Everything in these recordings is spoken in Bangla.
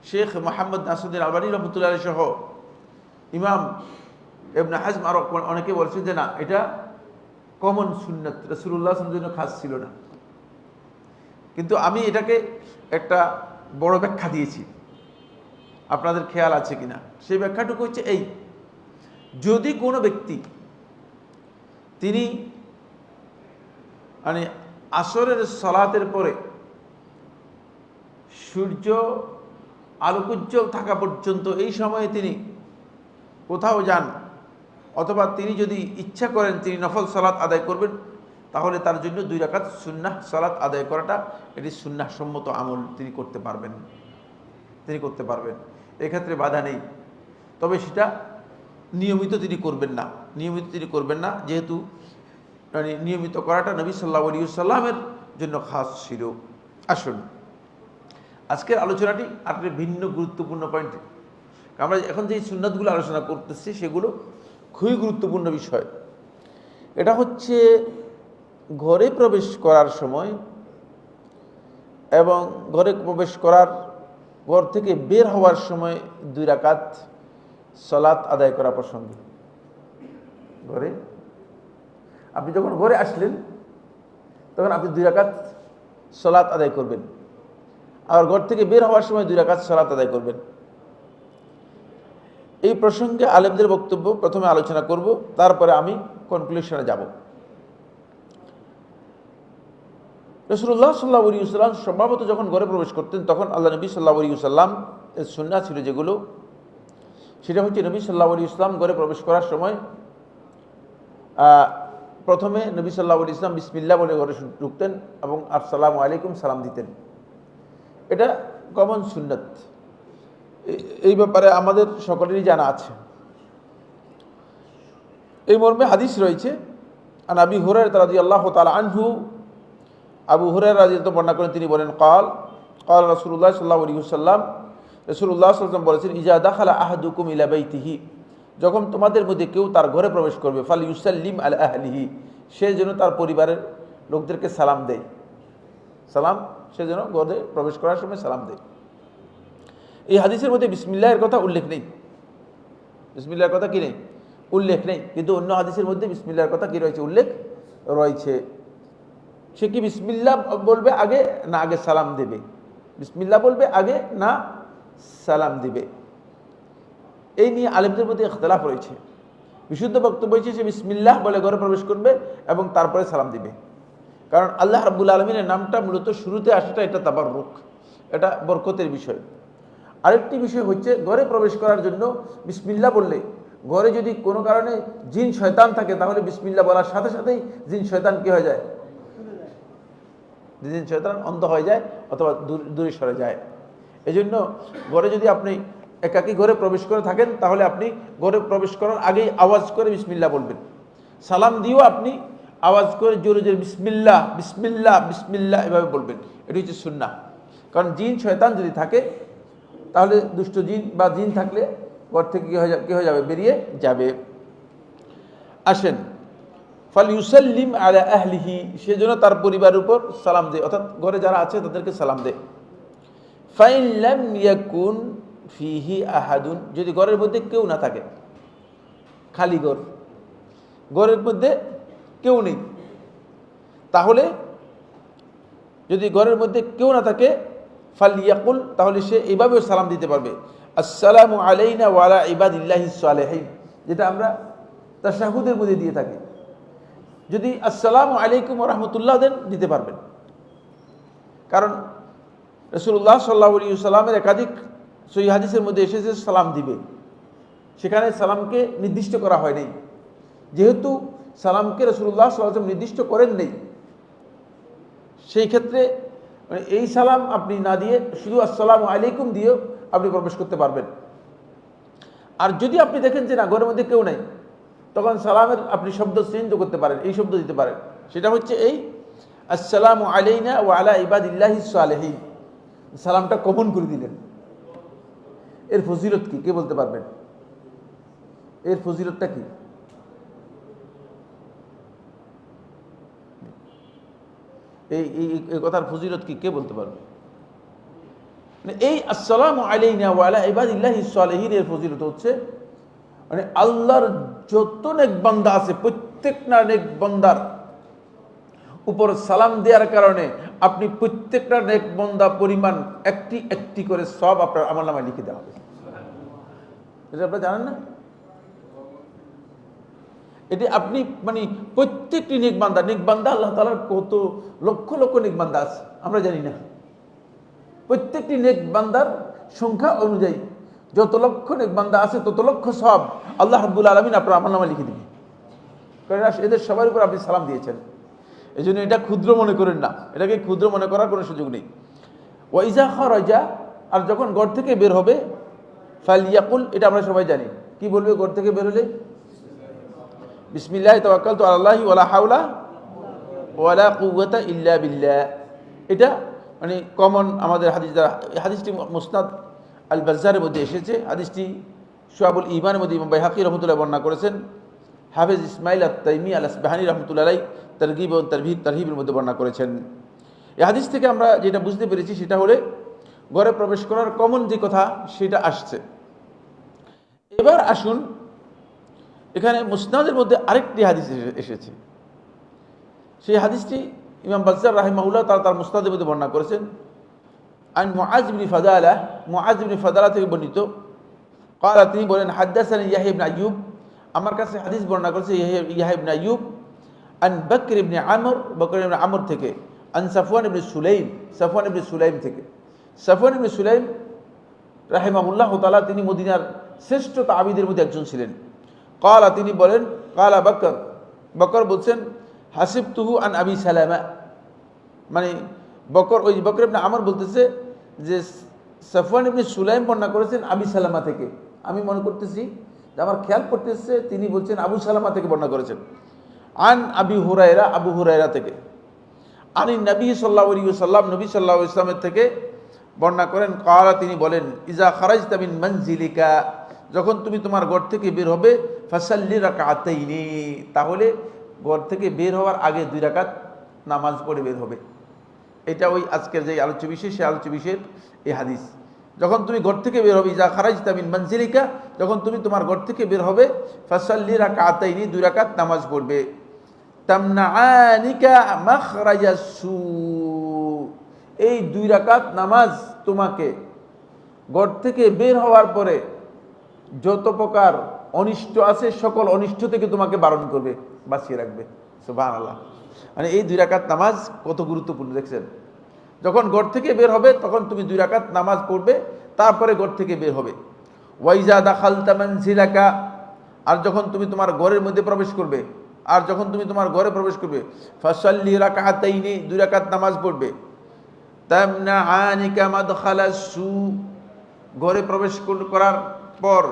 শেখ মোহাম্মদ নাসিরুদ্দিন আলবানী রহমতুল্লাহ সহ ইমাম ইবনে হাজম আরো অনেকে বলছেন যে না, এটা কমন সুন্নাত, রাসূলুল্লাহ সাল্লাল্লাহু আলাইহি ওয়াসাল্লামের জন্য খাস ছিল না। কিন্তু আমি এটাকে একটা বড় ব্যাখ্যা দিয়েছি, আপনাদের খেয়াল আছে কিনা। সেই ব্যাখ্যাটুকু হচ্ছে এই, যদি কোনো ব্যক্তি তিনি মানে আসরের সালাতের পরে সূর্য আলোকোজ্জ্বল থাকা পর্যন্ত এই সময়ে তিনি কোথাও যান, অথবা তিনি যদি ইচ্ছা করেন তিনি নফল সালাত আদায় করবেন, তাহলে তার জন্য 2 রাকাত সুন্নাহ সালাত আদায় করাটা এটি সুন্নাহ সম্মত আমল, তিনি করতে পারবেন, এক্ষেত্রে বাধা নেই। তবে সেটা নিয়মিত তিনি করবেন না, যেহেতু মানে নিয়মিত করাটা নবী সাল্লাল্লাহু আলাইহি ওয়াসাল্লামের জন্য খাস ছিল। আসুন আজকের আলোচনাটি আপনার ভিন্ন গুরুত্বপূর্ণ পয়েন্টে, আমরা এখন যে সুন্নাতগুলো আলোচনা করতেছি সেগুলো খুবই গুরুত্বপূর্ণ বিষয়। এটা হচ্ছে ঘরে প্রবেশ করার সময় এবং ঘর থেকে বের হওয়ার সময় 2 রাকাত সালাত আদায় করা প্রসঙ্গে। আপনি যখন ঘরে আসলেন তখন আপনি 2 রাকাত সালাত আদায় করবেন, আর ঘর থেকে বের হওয়ার সময় 2 রাকাত সালাত আদায় করবেন। এই প্রসঙ্গে আলেমদের বক্তব্য প্রথমে আলোচনা করব, তারপরে আমি কনক্লুশনে যাব। রাসূলুল্লাহ সাল্লাল্লাহু আলাইহি ওয়াসাল্লাম সম্ভবত যখন ঘরে প্রবেশ করতেন, তখন আল্লাহ নবী সাল্লাল্লাহু আলাইহি ওয়াসাল্লাম এর সুন্নাহ ছিল যেগুলো, সেটা হচ্ছে নবী সাল্লাল্লাহু আলাইহি ওয়াসাল্লাম ঘরে প্রবেশ করার সময় প্রথমে নবী সাল্লাল্লাহু আলাইহি ওয়াসাল্লাম বিসমিল্লাহ বলে ঘরে ঢুকতেন এবং আসসালামু আলাইকুম সালাম দিতেন। এটা কমন সুন্নাত, এই ব্যাপারে আমাদের সকলেরই জানা আছে। এই মর্মে হাদিস রয়েছে, আন আবি হুরায়রা রাদিয়াল্লাহু তাআলা আনহু, আবু হুরায়রা রাদিয়াল্লাহু বর্ণনা করেন, তিনি বলেন ক্বাল রাসূলুল্লাহ সাল্লাল্লাহু আলাইহি ওয়াসাল্লাম, রাসূলুল্লাহ সাল্লাল্লাহু আলাইহি ওয়াসাল্লাম বলেছেন, ইজা দাখালা আহাদুকুম ইলা বাইতিহি, যখন তোমাদের মধ্যে কেউ তার ঘরে প্রবেশ করবে, ফালইউসাল্লিম আলা আহলিহি, সে যেন তার পরিবারের লোকদেরকে সালাম দেয়। সে যেন ঘরে প্রবেশ করার সময় সালাম দেয়। এই হাদিসের মধ্যে বিসমিল্লাহের কথা উল্লেখ নেই, উল্লেখ নেই, কিন্তু অন্য হাদিসের মধ্যে বিসমিল্লাহর কথা কি রয়েছে? উল্লেখ রয়েছে। সে কি বিসমিল্লাহ বলবে আগে না আগে সালাম দেবে? বিসমিল্লাহ বলবে আগে না সালাম দিবে? এই নিয়ে আলেমদের মধ্যে ইখতিলাফ রয়েছে। বিশুদ্ধ বক্তব্য হয়েছে সে বিসমিল্লাহ বলে ঘরে প্রবেশ করবে এবং তারপরে সালাম দিবে, কারণ আল্লাহ রাব্বুল আলামিনের নামটা মূলত শুরুতে আসাটা এটা তাবাররুক, এটা বরকতের বিষয়। আরেকটি বিষয় হচ্ছে ঘরে প্রবেশ করার জন্য বিসমিল্লাহ বললে, ঘরে যদি কোনো কারণে জিন শয়তান থাকে, তাহলে বিসমিল্লাহ বলার সাথে সাথেই জিন শয়তান কি হয়ে যায়? জিন শয়তান অন্ধ হয়ে যায় অথবা দূরে সরে যায়। এজন্য ঘরে যদি আপনি একাকী ঘরে প্রবেশ করে থাকেন, তাহলে আপনি ঘরে প্রবেশ করার আগেই আওয়াজ করে বিসমিল্লাহ বলবেন। সালাম দিয়েও আপনি আওয়াজ করে জোরে জোরে বিসমিল্লাহ বিসমিল্লাহ বিসমিল্লাহ এভাবে বলবেন। এটি হচ্ছে সুন্নাহ। কারণ জিন শয়তান যদি থাকে, তাহলে দুষ্ট জিন বা জিন থাকলে ঘর থেকে কি হয়ে যাবে? বেরিয়ে যাবে। আসেন, ফালইউসাল্লিম আলা আহলিহি, সেজন্য তার পরিবারের উপর সালাম দেয়, অর্থাৎ ঘরে যারা আছে তাদেরকে সালাম দেয়। ফাইন লাম ইয়াকুন ফিহি আহাদুন, যদি ঘরের মধ্যে কেউ না থাকে, খালি ঘরের মধ্যে কেউ নেই, তাহলে যদি ঘরের মধ্যে কেউ না থাকে, ফালিয়াকুল, তাহলে সে এইভাবেও সালাম দিতে পারবে, আসসালামু আলাইনা ওয়া আলা ইবাদিল্লাহিস সালিহিন, যেটা আমরা তাশাহুদের মধ্যে দিয়ে থাকি। যদি আসসালামু আলাইকুম ওয়া রাহমাতুল্লাহ দেন, দিতে পারবেন। কারণ রাসূলুল্লাহ সাল্লাল্লাহু আলাইহি ওয়াসাল্লামের একাধিক সহিহ হাদিসের মধ্যে এসেছে সালাম দিবে, সেখানে সালামকে নির্দিষ্ট করা হয়নি। যেহেতু সালামকে রাসূলুল্লাহ সাল্লাল্লাহু আলাইহি ওয়াসাল্লাম নির্দিষ্ট করেন নেই, সেই ক্ষেত্রে এই সালাম আপনি না দিয়ে শুধু আসসালামু আলাইকুম দিয়েও আপনি প্রবেশ করতে পারবেন। আর যদি আপনি দেখেন যে না, ঘরের মধ্যে কেউ নাই, তখন সালামের আপনি শব্দ চেঞ্জ করতে পারেন, এই শব্দ দিতে পারেন। সেটা হচ্ছে এই আসসালামু আলাইনা ওয়া আলা ইবাদিল্লাহিস সালিহিন, সালামটা কমন করে দিলেন। এর ফজিলত কি? কে বলতে পারবেন? এর ফজিলতটা কি? এই কথার ফজিলত কি? কে বলতে পারবে? মানে এই আসসালামু আলাইনা ওয়া আলা ইবাদিল্লাহিস সালিহিনের ফজিলত হচ্ছে মানে আল্লাহর যত নেক বান্দা আছে প্রত্যেকটা নেক বান্দার উপর সালাম দেওয়ার কারণে আপনি প্রত্যেকটা নেক বান্দা পরিমাণ একটি একটি করে সব আপনার আমলনামায় লিখে দেওয়া হবে। এটা আপনারা জানেন না? এটি আপনি মানে প্রত্যেকটি নেক বান্দা আল্লাহ তাআলার কত লক্ষ লক্ষ নেক বান্দা আছে আমরা জানি না। প্রত্যেকটি নেক বান্দার সংখ্যা অনুযায়ী যত লক্ষ নেক বান্দা আছে তত লক্ষ সব আল্লাহ রাব্বুল আলামিন আপনার আমলনামায় লিখে দিবেন। কারণ এদের সবার উপর আপনি সালাম দিয়েছেন, এই জন্য এটা ক্ষুদ্র মনে করেন না, এটাকে ক্ষুদ্র মনে করার কোনো সুযোগ নেই। ওয়াইজা খারাজা, আর যখন ঘর থেকে বের হবে, ফালিয়াকুল, এটা আমরা সবাই জানি, কি বলবে ঘর থেকে বের হলে? বিসমিল্লাহি তাওয়াক্কালতু আলাল্লাহি ওয়ালা হাওলা ওয়ালা কুওয়াতা ইল্লা বিল্লাহ। এটা মানে কমন আমাদের হাদিস দ্বারা। হাদিসটি মুসনাদ আল বাজ্জারের মধ্যে এসেছে। হাদিসটি শুআবুল ঈমানের মধ্যে ইমাম বাইহাকী রাহমাতুল্লাহ বর্ণনা করেছেন। হাফেজ ইসমাইল আত-তাইমি আল আসবাহানী রাহমাতুল্লাহ আলাইহি তারগিব ও তারহিবের মধ্যে বর্ণনা করেছেন। এই হাদিস থেকে আমরা যেটা বুঝতে পেরেছি সেটা হলে ঘরে প্রবেশ করার কমন যে কথা সেটা আসছে। এবার আসুন, এখানে মুসনাদের মধ্যে আরেকটি হাদিস এসেছে। সেই হাদিসটি ইমাম বাজ্জার রাহিমাহুল্লাহ তার মুসনাদের মধ্যে বর্ণনা করেছেন। আন মুআজ ইবনে ফাদালা, মুআজ ইবনে ফাদালা থেকে বর্ণিত, ক্বালা, তিনি বলেন, হাদাসানি ইয়াহইয়া ইবনে আইয়ুব, আমার কাছে হাদিস বর্ণনা করেছে ইয়াহইয়া ইবনে আইয়ুব, আন বকর ইবনে আমর, বকর ইবনে আমর থেকে, আন সাফওয়ান ইবনে সুলাইম, সাফওয়ান ইবনে সুলাইম থেকে। সাফওয়ান ইবনে সুলাইম রাহিমাহুল্লাহ তাআলা তিনি মদিনার শ্রেষ্ঠ তাবিদের মধ্যে একজন ছিলেন। ক্বালা, তিনি বলেন, ক্বালা বকর, বকর বলছেন, হাসিবতুহু আন আবি সালামা, মানে বকর, ওই বকর ইবনে আমর বলতেছে যে সাফওয়ান ইবনে সুলাইম বর্ণনা করেছেন আবি সালামা থেকে। আমি মনে করতেছি যে আমার খেয়াল করতেছে তিনি বলছেন আবু সালামা থেকে বর্ণনা করেছেন। আন আবি হুরায়রা, আবু হুরায়রা থেকে। আনি নবী সাল্লাল্লাহু আলাইহি ওয়াসাল্লাম, নবী সাল্লাল্লাহু আলাইহি ওয়াসাল্লামের থেকে বর্ণনা করেন, ক্বালা, তিনি বলেন, ইজা খারাজতা মিন মানজিলিকা, যখন তুমি তোমার ঘর থেকে বের হবে, ফাসাল্লি রাকাতাইনি, তাহলে ঘর থেকে বের হওয়ার আগে 2 রাকাত নামাজ পড়ে বের হবে। এটা ওই আজকের যে আলোচ্য বিষয়, সে আলোচ্য বিষয়ের এই হাদিস। যখন তুমি ঘর থেকে বের হবে, ইজা খারাজতা মিন মানজিলিকা, যখন তুমি তোমার ঘর থেকে বের হবে, ফাসাল্লি রাকাতাইনি, 2 রাকাত নামাজ পড়বে। তামনাআনিকা মাখরাজাস সু, এই 2 রাকাত নামাজ তোমাকে ঘর থেকে বের হওয়ার পরে যত প্রকার অনিষ্ট আছে সকল অনিষ্ট থেকে তোমাকে বারণ করবে, বাঁচিয়ে রাখবে। সুবহানাল্লাহ। মানে এই 2 রাকাত নামাজ কত গুরুত্বপূর্ণ দেখছেন। যখন ঘর থেকে বের হবে তখন তুমি 2 রাকাত নামাজ পড়বে, তারপরে ঘর থেকে বের হবে। ওয়াইজা দাখালতা মানজিলাকা, আর যখন তুমি তোমার ঘরের মধ্যে প্রবেশ করবে, আর যখন তুমি তোমার ঘরে প্রবেশ করবে, ফাসাল্লি রাকাতাইনি, 2 রাকাত নামাজ পড়বে। তামনাআনিকা মাদখালাস সু, ঘরে প্রবেশ করার পর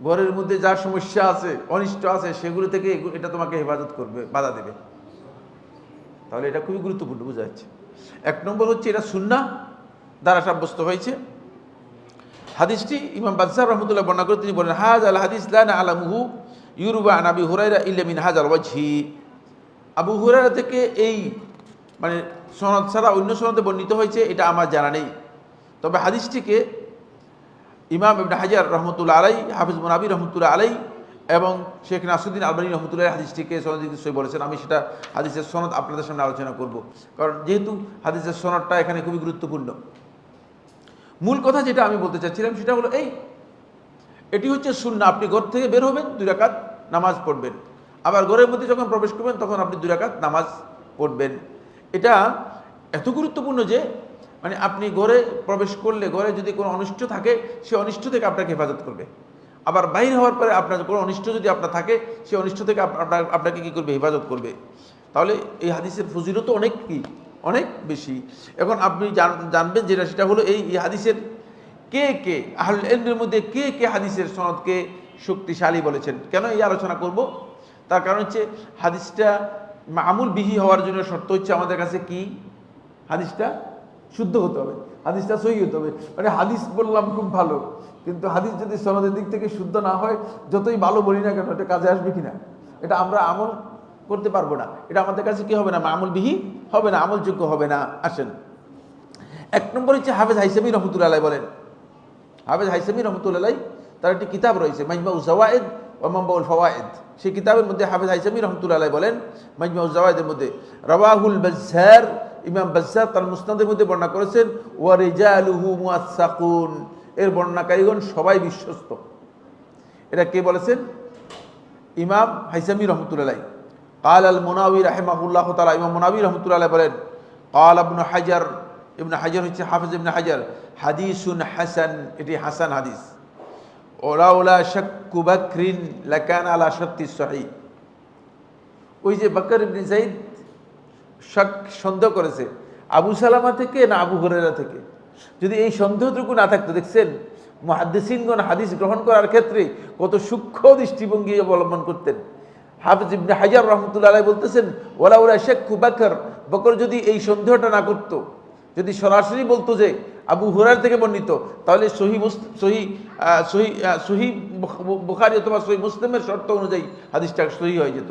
ঘরের মধ্যে যা সমস্যা আছে, অনিষ্ট আছে, সেগুলো থেকে এটা তোমাকে হেফাজত করবে, বাধা দেবে। তাহলে এটা খুবই গুরুত্বপূর্ণ, বোঝা যাচ্ছে। 1 নম্বর হচ্ছে এটা সুন্নাহ দ্বারা সাব্যস্ত হয়েছে। হাদিসটি ইমাম বাজ্জার রাহমাতুল্লাহ বর্ণনা করে তিনি বলেন, হাযাল হাদিস লা না'লামুহু ইউরবা আন আবি হুরায়রা ইল্লা মিন হাযাল ওয়াজহি, আবু হুরায়রা থেকে এই মানে সনদ ছাড়া অন্য সনদে বর্ণিত হয়েছে, এটা আমার জানা নেই। তবে হাদিসটিকে ইমাম ইবনে হাজার রহমতুল্লাহ আলাই, হাফিজ মুনাবি রহমতুল্লাহ আলাই এবং শেখ নাসিরুদ্দিন আলবানী রহমতুল্লাহ হাদিসটিকে সনদ সই বলেছেন। আমি সেটা হাদিসের সনদ আপনাদের সামনে আলোচনা করব, কারণ যেহেতু হাদিসের সনদটা এখানে খুবই গুরুত্বপূর্ণ। মূল কথা যেটা আমি বলতে চাচ্ছিলাম সেটা হলো এটি হচ্ছে সুন্নাহ। আপনি ঘর থেকে বের হবেন, 2 রাকাত নামাজ পড়বেন, আবার ঘরের মধ্যে যখন প্রবেশ করবেন তখন আপনি 2 রাকাত নামাজ পড়বেন। এটা এত গুরুত্বপূর্ণ যে মানে আপনি ঘরে প্রবেশ করলে ঘরে যদি কোনো অনিষ্ট থাকে, সে অনিষ্ট থেকে আপনাকে হেফাজত করবে। আবার বাইরে হওয়ার পরে আপনার কোনো অনিষ্ট যদি আপনার থাকে, সে অনিষ্ট থেকে আপনাকে কী করবে? হেফাজত করবে। তাহলে এই হাদিসের ফজিলত অনেক বেশি। এখন আপনি জানবেন যেটা, সেটা হলো এই হাদিসের কে আহলুল ইলমের মধ্যে কে হাদিসের সনদকে শক্তিশালী বলেছেন। কেন এই আলোচনা করব? তার কারণ হচ্ছে হাদিসটা মামুল বিহি হওয়ার জন্য শর্ত হচ্ছে আমাদের কাছে কি? হাদিসটা শুদ্ধ হতে হবে, হাদিসটা সহি হতে হবে। মানে হাদিস বললাম খুব ভালো, কিন্তু হাদিস যদি সনদের দিক থেকে শুদ্ধ না হয়, যতই ভালো বলি না কেন, এটা কাজে আসবে কিনা, এটা আমরা আমল করতে পারবো না। এটা আমাদের কাছে কি হবে না? মামুল বিহি হবে না, আমলযোগ্য হবে না। আসেন এক নম্বর হচ্ছে হাফেজ হাইসামি রহমতুল্লাহ আলাইহি বলেন, হাফেজ হাইসামি রহমতুল্লাহ আলাইহি তার একটি কিতাব রয়েছে মাজমাউজ জাওয়ায়েদ ওয়া মানবাউল ফাওয়ায়েদ। সেই কিতাবের মধ্যে হাফেজ হাইসামি রহমতুল্লাহ আলাইহি বলেন মাজমাউজ জাওয়ায়েদের মধ্যে, রাওয়াহুল বাজ্জার, ইমাম বাজ্জার তার মুসনাদের মধ্যে বর্ণনা করেছেন, ওয়া রিজালুহু মুআসসাকুন, এর বর্ণনাকারীগণ সবাই বিশ্বস্ত। এটা কে বলেছেন? ইমাম হাইসামি রহমতুল্লাহ আলাইহি। قال المناوي رحمه الله تعالى, ইমাম মুনাওয়ি রহমতুল্লাহ আলাইহি বলেন, قال ابن حجر, ইবনে হাজার হচ্ছে হাফেজ ইবনে হাজার, হাদিসুন হাসান, এটি হাসান হাদিস। ওলাউলা শাক্কু বাকরিন লাকান আলা শারতি সহিহ, ওই যে বকর ইবনে যায়েদ সন্দেহ করেছে আবু সালামা থেকে না আবু হুরায়রা থেকে, যদি এই সন্দেহটুকু না থাকতো, দেখছেন মুহাদ্দিসিনগণ হাদিস গ্রহণ করার ক্ষেত্রে কত সূক্ষ্ম দৃষ্টিভঙ্গি অবলম্বন করতেন। হাফেজ ইবনে হাজার রহমতুল্লাহ আলাইহি বলতেছেন, ওলাউলা শাক্কু বাকর, বকর যদি এই সন্দেহটা না করতো, যদি সরাসরি বলতো যে আবু হুরায়রা থেকে বর্ণিত, তাহলে সহি বুখারী অথবা সহি মুসলিমের শর্ত অনুযায়ী হাদিসটা সহি হয়ে যেত।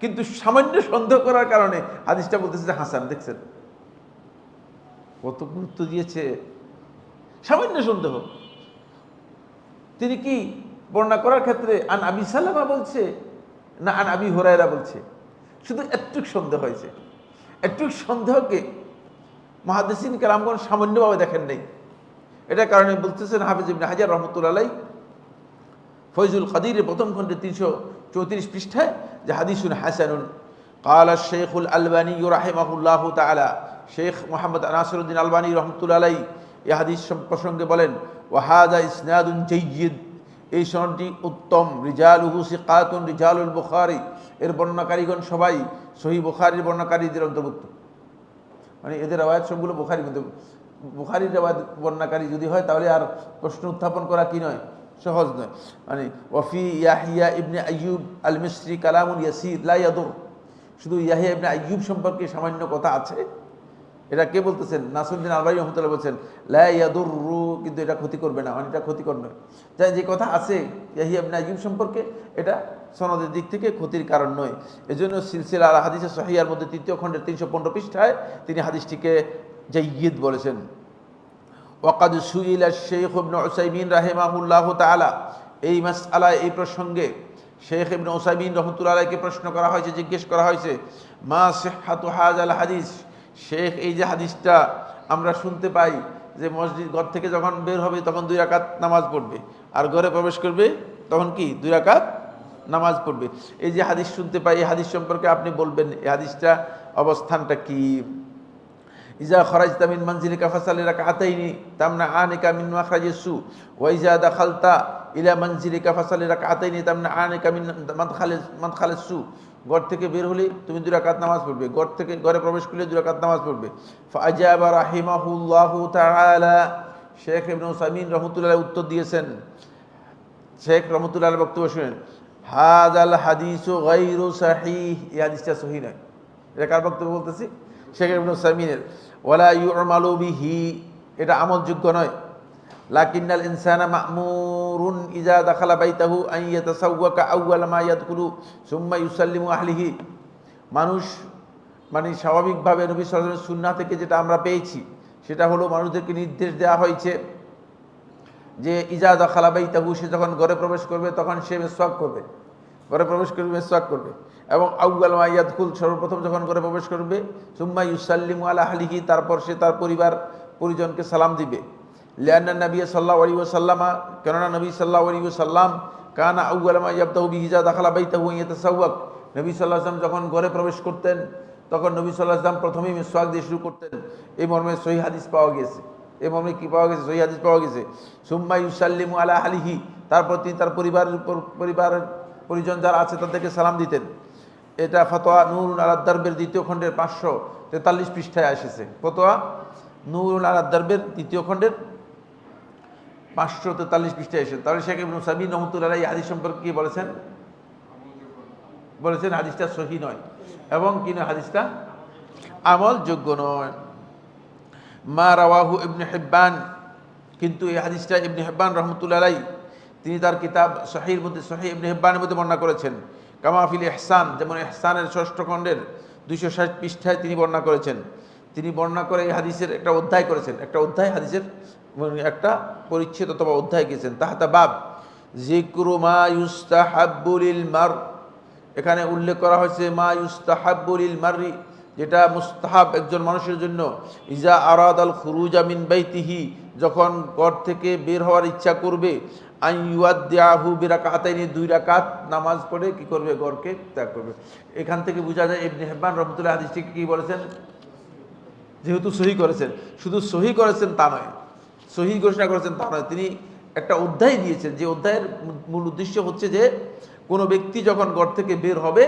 কিন্তু সামান্য সন্দেহ করার কারণে হাদিসটা বলতেছে যে হাসান। দেখছেন কত গুরুত্ব দিয়েছে, সামান্য সন্দেহ। তিনি কি বর্ণনা করার ক্ষেত্রে আন আবি সালামা বলছে না আন আবি হুরায়রা বলছে, শুধু একটুক সন্দেহ হয়েছে। একটুক সন্দেহকে মুহাদ্দিসিন কেরামগণ সামান্যভাবে দেখেন নাই। এটার কারণে বলতেছেন হাফেজ ইবনে হাজার রহমতুল্লাহ আলাইহি ফয়জুল কাদিরের প্রথম খণ্ডে 334 পৃষ্ঠায় যে হাদিসুন হাসানুন। ক্বালা শাইখুল আলবানী রাহিমাহুল্লাহু তাআলা, শেখ মুহাম্মদ নাসিরউদ্দিন আলবানী রহমতুল্লাহ আলাইহি এই হাদিস প্রসঙ্গে বলেন, ওয়া হাযা ইসনাদুন জাইয়্যিদ, এই সনদটি উত্তম। রিজালুহু সিকাতুন রিজালুল বুখারী, এর বর্ণনাকারীগণ সবাই সহিহ বুখারীর বর্ণনাকারীদের অন্তর্ভুক্ত। মানে এদের রওয়ায়াত সবগুলো বুখারীর মধ্যে, বুখারীর রওয়ায়াত বর্ণনাকারী যদি হয় তাহলে আর প্রশ্ন উত্থাপন করা কি নয়, সহজ নয়। মানে ওয়াফি ইয়াহিয়া ইবনে আইয়ুব আল মিসরি কালামুন ইয়াসির লা ইয়াদুর, শুধু ইয়াহিয়া ইবনে আইয়ুব সম্পর্কে সামান্য কথা আছে। এটা কে বলতেছেন? নাসিরউদ্দিন আলবানী রহমতুল্লাহ বলছেন লা ইয়াদুরু, কিন্তু এটা ক্ষতি করবে না, মানে এটা ক্ষতিকর নয়। তাই যে কথা আছে ইয়াহিয়া ইবনে আইয়ুব সম্পর্কে, এটা সনদের দিক থেকে ক্ষতির কারণ নয়। এজন্য সিলসিলা আল হাদিস সহিহার মধ্যে 3য় খণ্ডের 315 পৃষ্ঠায় তিনি হাদিসটিকে জাইয়্যিদ বলেছেন। ওয়াকাদ সুইলা শেখ ইবনে উসাইমিন রাহিমাহুল্লাহু তাআলা, এই মাসআলা, এই প্রসঙ্গে শেখ ইবনে উসাইমিন রাহমাতুল্লাহি আলাইহিকে প্রশ্ন করা হয়েছে, জিজ্ঞেস করা হয়েছে, মা সিহহাতু হাযাল হাদিস, শেখ এই যে হাদিসটা আমরা শুনতে পাই যে মসজিদ ঘর থেকে যখন বের হবে তখন 2 রাকাত নামাজ পড়বে, আর ঘরে প্রবেশ করবে তখন কি 2 রাকাত নামাজ পড়বে, এই যে হাদিস শুনতে পাই, এই হাদিস সম্পর্কে আপনি বলবেন এই হাদিসটা অবস্থানটা কি? ইজা খরাজতা মিন মানজিলিকা ফাসাল্লি রাকাতাইনি তামনাআনিকা মিন মাখরাজিস সু, ওয়া ইজা দাখালতা ইলা মানজিলিকা ফাসাল্লি রাকাতাইনি তামনাআনিকা মিন মাদখালিস সু, ঘর থেকে বের হলে তুমি 2 রাকাত নামাজ পড়বে, ঘর থেকে ঘরে প্রবেশ করলে 2 রাকাত নামাজ পড়বে। ফাআজাবা রাহিমাহুল্লাহু তাআলা, শেখ ইবনে উসাইমিন রাহমাতুল্লাহ উত্তর দিয়েছেন। শেখ রাহমাতুল্লাহ বক্তব্য শুনেন, হাযাল হাদিসু গায়রু সহিহ, এই হাদিসটা সহিহ নয়। এটা কার বক্তব্য বলতেছি? শেখ ইবনে উসাইমিনের। ওয়ালা ইউমালু বিহি, এটা আমলযোগ্য নয়। লাকিন্নাল ইনসানা মা'মুরুন ইজা দাখালা বাইতাহু আন ইয়াতাসাওয়াকা আউওয়ালা মা ইয়াদখুলু সুম্মা ইউসাল্লিমু আহলিহি, মানুষ মানে স্বাভাবিকভাবে নবী সাল্লাল্লাহু আলাইহি ওয়াসাল্লামের সুন্নাহ থেকে যেটা আমরা পেয়েছি সেটা হলো মানুষদেরকে নির্দেশ দেওয়া হয়েছে যে ইজা দাখালা বাইতাহু, সে যখন ঘরে প্রবেশ করবে তখন সে মিসওয়াক করবে, ঘরে প্রবেশ করবে মিসওয়াক করবে, এবং আউয়াল মা ইয়াদখুল, সর্বপ্রথম যখন ঘরে প্রবেশ করবে, সুম্মা ইউসাল্লিমু আলা আহলিহি, তারপর সে তার পরিবার পরিজনকে সালাম দিবে। লিআন্না নবী সাল্লাল্লাহু আলাইহি ওয়াসাল্লাম, কেননা নবী সাল্লাল্লাহু আলাইহি ওয়াসাল্লাম কানা আউয়াল মা ইয়াবদাউ বিহি ইজা দাখালা বাইতাহু ইয়াতাসাওয়াক, নবী সাল্লাল্লাহু আলাইহি ওয়াসাল্লাম যখন ঘরে প্রবেশ করতেন তখন নবী সাল্লাল্লাহু আলাইহি ওয়াসাল্লাম প্রথমেই মিসওয়াক দিয়ে শুরু করতেন। এই মর্মে সহিহ হাদিস পাওয়া গেছে, এই মর্মে কি পাওয়া গেছে? সহিহ হাদিস পাওয়া গেছে। সুম্মা ইউসাল্লিমু আলা আহলিহি, তারপর তিনি তার পরিবারের পরিজন যারা আছে তাদেরকে সালাম দিতেন। এটা ফতোয়া নূরুন আলা দারবের 2য় খণ্ডের 543 পৃষ্ঠায় এসেছে। ফতোয়া নূরুন আলা দারবের 2য় খণ্ডের 543 পৃষ্ঠায় এসেছে। তাহলে শেখ ইবনে উসাইমিন রাহমাতুল্লাহি আলাইহি হাদিস সম্পর্কে কি বলেছেন? বলেছেন হাদিসটা সহিহ নয়, এবং কি না, হাদিসটা আমলযোগ্য নয়। মা রাওয়াহু ইবনে হিব্বান, কিন্তু এই হাদিসটা ইবনে হিব্বান রাহমাতুল্লাহি আলাইহি তিনি তার কিতাব সহিহর মধ্যে, সহিহ ইবনে হিব্বানের মধ্যে বর্ণনা করেছেন। কামা ফিল ইহসান, যেমন ইহসানের 6ষ্ঠ খণ্ডের 260 পৃষ্ঠায় তিনি বর্ণনা করেছেন। তিনি বর্ণনা করে এই হাদিসের একটা অধ্যায় করেছেন, একটা অধ্যায় হাদিসের একটা পরিচ্ছেদ অথবা অধ্যায় গেছেন, তাহাতা বাব যিকরু মা ইউস্তাহাব্বু লিল মার, এখানে উল্লেখ করা হয়েছে মা ইউস্তাহাব্বু লিল মাররি, যেটা মুস্তাহাব একজন মানুষের জন্য, ইজা আরাদাল খুরুজা মিন বাইতিহি, যখন ঘর থেকে বের হওয়ার ইচ্ছা করবে, আন ইউআদ্দিয়াহু বিরাকাতাইনি, 2 রাকাত নামাজ পড়ে কি করবে, ঘরকে ত্যাগ করবে। এখান থেকে বোঝা যায় ইবনে হিব্বান রাহমাতুল্লাহ হাদিসটিকে কি বলেছেন, যেহেতু সহি করেছেন, শুধু সহি করেছেন তা নয়, সহি ঘোষণা করেছেন তা নয়, তিনি একটা অধ্যায় দিয়েছেন, যে অধ্যায়ের মূল উদ্দেশ্য হচ্ছে যে কোনো ব্যক্তি যখন ঘর থেকে বের হবে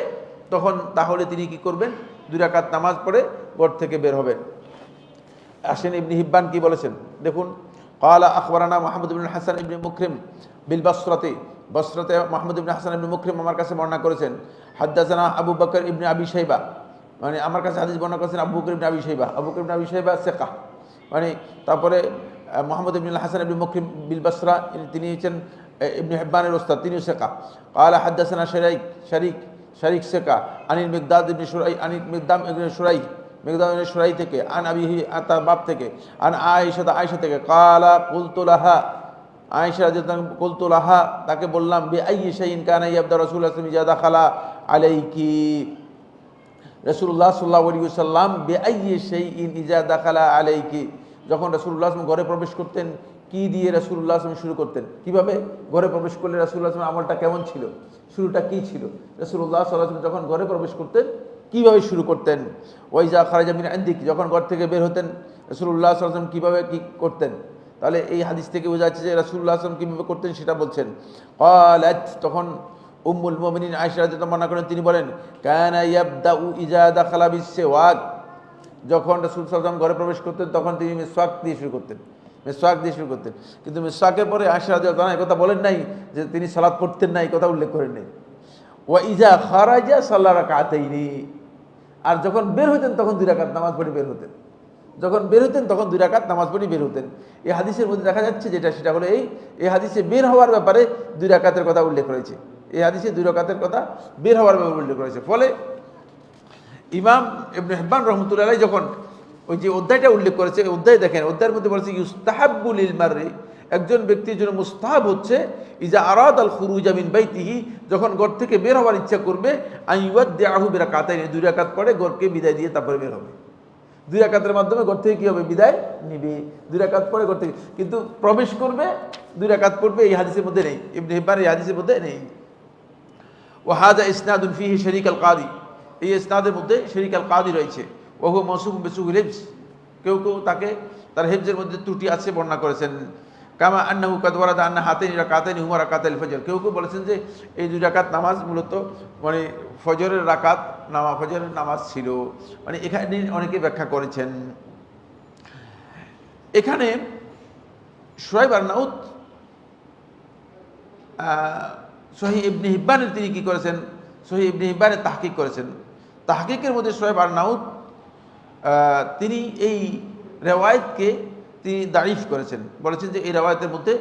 তখন তাহলে তিনি কি করবেন, 2 রাকাত নামাজ পড়ে ঘর থেকে বের হবেন। আসেন ইবনে হিব্বান কি বলেছেন দেখুন, ক্বালা আখবারানা মুহাম্মদ ইবনে হাসান ইবনে মুকরিম বিল বসরাতে, বসরাতে মুহাম্মদ ইবনে হাসান ইবনে মুকরিম আমার কাছে বর্ণনা করেছেন, হাদ্দাসানা আবু বকর ইবনে আবি শাইবা, মানে আমার কাছে হাদিস বর্ণনা করেছেন আবু বকর ইবনে আবি শাইবা, আবু বকর ইবনে আবি শাইবা সিকা, মানে তারপরে মুহাম্মদ ইবনে হাসান ইবনে মুকরিম বিল বসরা, তিনি হচ্ছেন ইবনে হিব্বানের ওস্তাদ, তিনিও সিকা। ক্বালা হাদ্দাসানা শারিক সিকা আনিল মিকদাদ ইবনে শুরাই, আনিল মিকদাম ইবনে শুরাই, মিকদাম ইবনে শুরাই থেকে, আন আবিহি, তার বাপ থেকে, আন আয়েশা থেকে, ক্বালা কুলতু লাহা, আয়েশা রাদিয়াল্লাহু আনহা, কুলতু লাহা, তাকে বললাম, বিআইয়ি শাইইন কানা ইয়াবদা রাসূলুল্লাহ সাল্লাল্লাহু আলাইহি ওয়াসাল্লাম ইযা দাখালা আলাইকি, রাসূলুল্লাহ সাল্লাল্লাহু আলাইহি ওয়াসাল্লাম বিআইয়ি শাইইন ইযা দাখালা আলাইকি, যখন রাসূলুল্লাহ সাল্লাল্লাহু আলাইহি ওয়াসাল্লাম ঘরে প্রবেশ করতেন, কি দিয়ে রাসূলুল্লাহ সাল্লাল্লাহু আলাইহি ওয়াসাল্লাম শুরু করতেন, কিভাবে ঘরে প্রবেশ করলে রাসূলুল্লাহ সাল্লাল্লাহু আলাইহি ওয়াসাল্লাম আমলটা কেমন ছিল, শুরুটা কি ছিল, রাসূলুল্লাহ সাল্লাল্লাহু আলাইহি ওয়াসাল্লাম যখন ঘরে প্রবেশ করতেন কিভাবে শুরু করতেন, ওয়াইজা খারাজা মিন ইনদিক, যখন ঘর থেকে বের হতেন রাসূলুল্লাহ সাল্লাল্লাহু আলাইহি ওয়াসাল্লাম কিভাবে কি করতেন। তাহলে এই হাদিস থেকে বোঝা যাচ্ছে যে রাসূলুল্লাহ সাল্লাল্লাহু আলাইহি ওয়াসাল্লাম কিভাবে করতেন সেটা বলছেন। ক্বালাত, তখন উম্মুল মুমিনিন আয়েশা রাদিয়াল্লাহু আনহা বর্ণনা করেন, তিনি বলেন, কানা ইয়াবদাউ ইজা দাখালা বিসওয়াক, যখন রাসূল সাল্লাল্লাহু আলাইহি ওয়াসাল্লাম ঘরে প্রবেশ করতেন তখন তিনি মিসওয়াক দিয়ে শুরু করতেন, মিসওয়াক দিয়ে শুরু করতেন। কিন্তু মিসওয়াকের পরে আয়েশা রাদিয়াল্লাহু আনহা কথা বলেন নাই যে তিনি সালাত পড়তেন না, এই কথা উল্লেখ করেন নাই। ওয়া ইজা খারাজা সাল্লা রাকাতাইনি, আর যখন বের হতেন তখন 2 রাকাত নামাজ পড়ে বের হতেন, যখন বের হতেন তখন 2 রাকাত নামাজ পড়ে বের হতেন। এই হাদিসের মধ্যে দেখা যাচ্ছে যেটা, সেটা হলো এই হাদিসে বের হওয়ার ব্যাপারে 2 রাকাতের কথা উল্লেখ রয়েছে, এই হাদিসে 2 রাকাতের কথা বের হওয়ার ব্যাপারে উল্লেখ রয়েছে। ফলে ইমাম ইবনে হিব্বান রাহমাতুল্লাহ আলাইহি যখন ওই যে অধ্যায়টা উল্লেখ করেছে, এই অধ্যায় দেখেন, অধ্যায়ের মধ্যে বলেছে ইউস্তাহাব্বু লিল মাররি, একজন ব্যক্তির জন্য মুস্তাহাব হচ্ছে, ইজা আরাদাল খুরুজা মিন বাইতিহি, যখন ঘর থেকে বের হওয়ার ইচ্ছা করবে, আন ইউআদ্দিয়াহু বিরাকাতাইনি, 2 রাকাত পড়ে ঘরকে বিদায় দিয়ে তারপরে বের হবে, 2 রাকাতের মাধ্যমে ঘর থেকে কি হবে, বিদায় নিবে, 2 রাকাত পড়ে ঘর থেকে, কিন্তু প্রবেশ করবে 2 রাকাত পড়বে, এই হাদিসের মধ্যে নেই, ইবনে হিব্বান এই হাদিসের মধ্যে নেই। ওয়া হাযা ইসনাদুন ফীহি শারীক আল কাদি, এই ইসনাদের মধ্যে শারীক আল কাদি রয়েছে, ওয়া হুয়া মাওসুফুন বিসুউল হিফজ, কেউ কেউ তাকে তার হিফজের মধ্যে ত্রুটি আছে বর্ণনা করেছেন। কামা আন্নাহু কাদ ওয়ারাদা আন্না হাতাইনি রাকাতাইনি হুমা রাকাতাল ফজর, কেউ কেউ বলেছেন যে এই 2 রাকাত নামাজ মূলত মানে ফজরের রাকাত ফজরের নামাজ ছিল, মানে এখানে অনেকে ব্যাখ্যা করেছেন। এখানে শুআইব আন-নাউত সহিহ ইবনে হিব্বানের তিনি কি করেছেন, সহিহ ইবনে হিব্বানের তাহকিক করেছেন। তাহকিকের মধ্যে শুআইব আন-নাউত তিনি এই রেওয়ায়েতকে তিনি দাঈফ করেছেন, বলেছেন যে এই রেওয়ায়েতের মধ্যে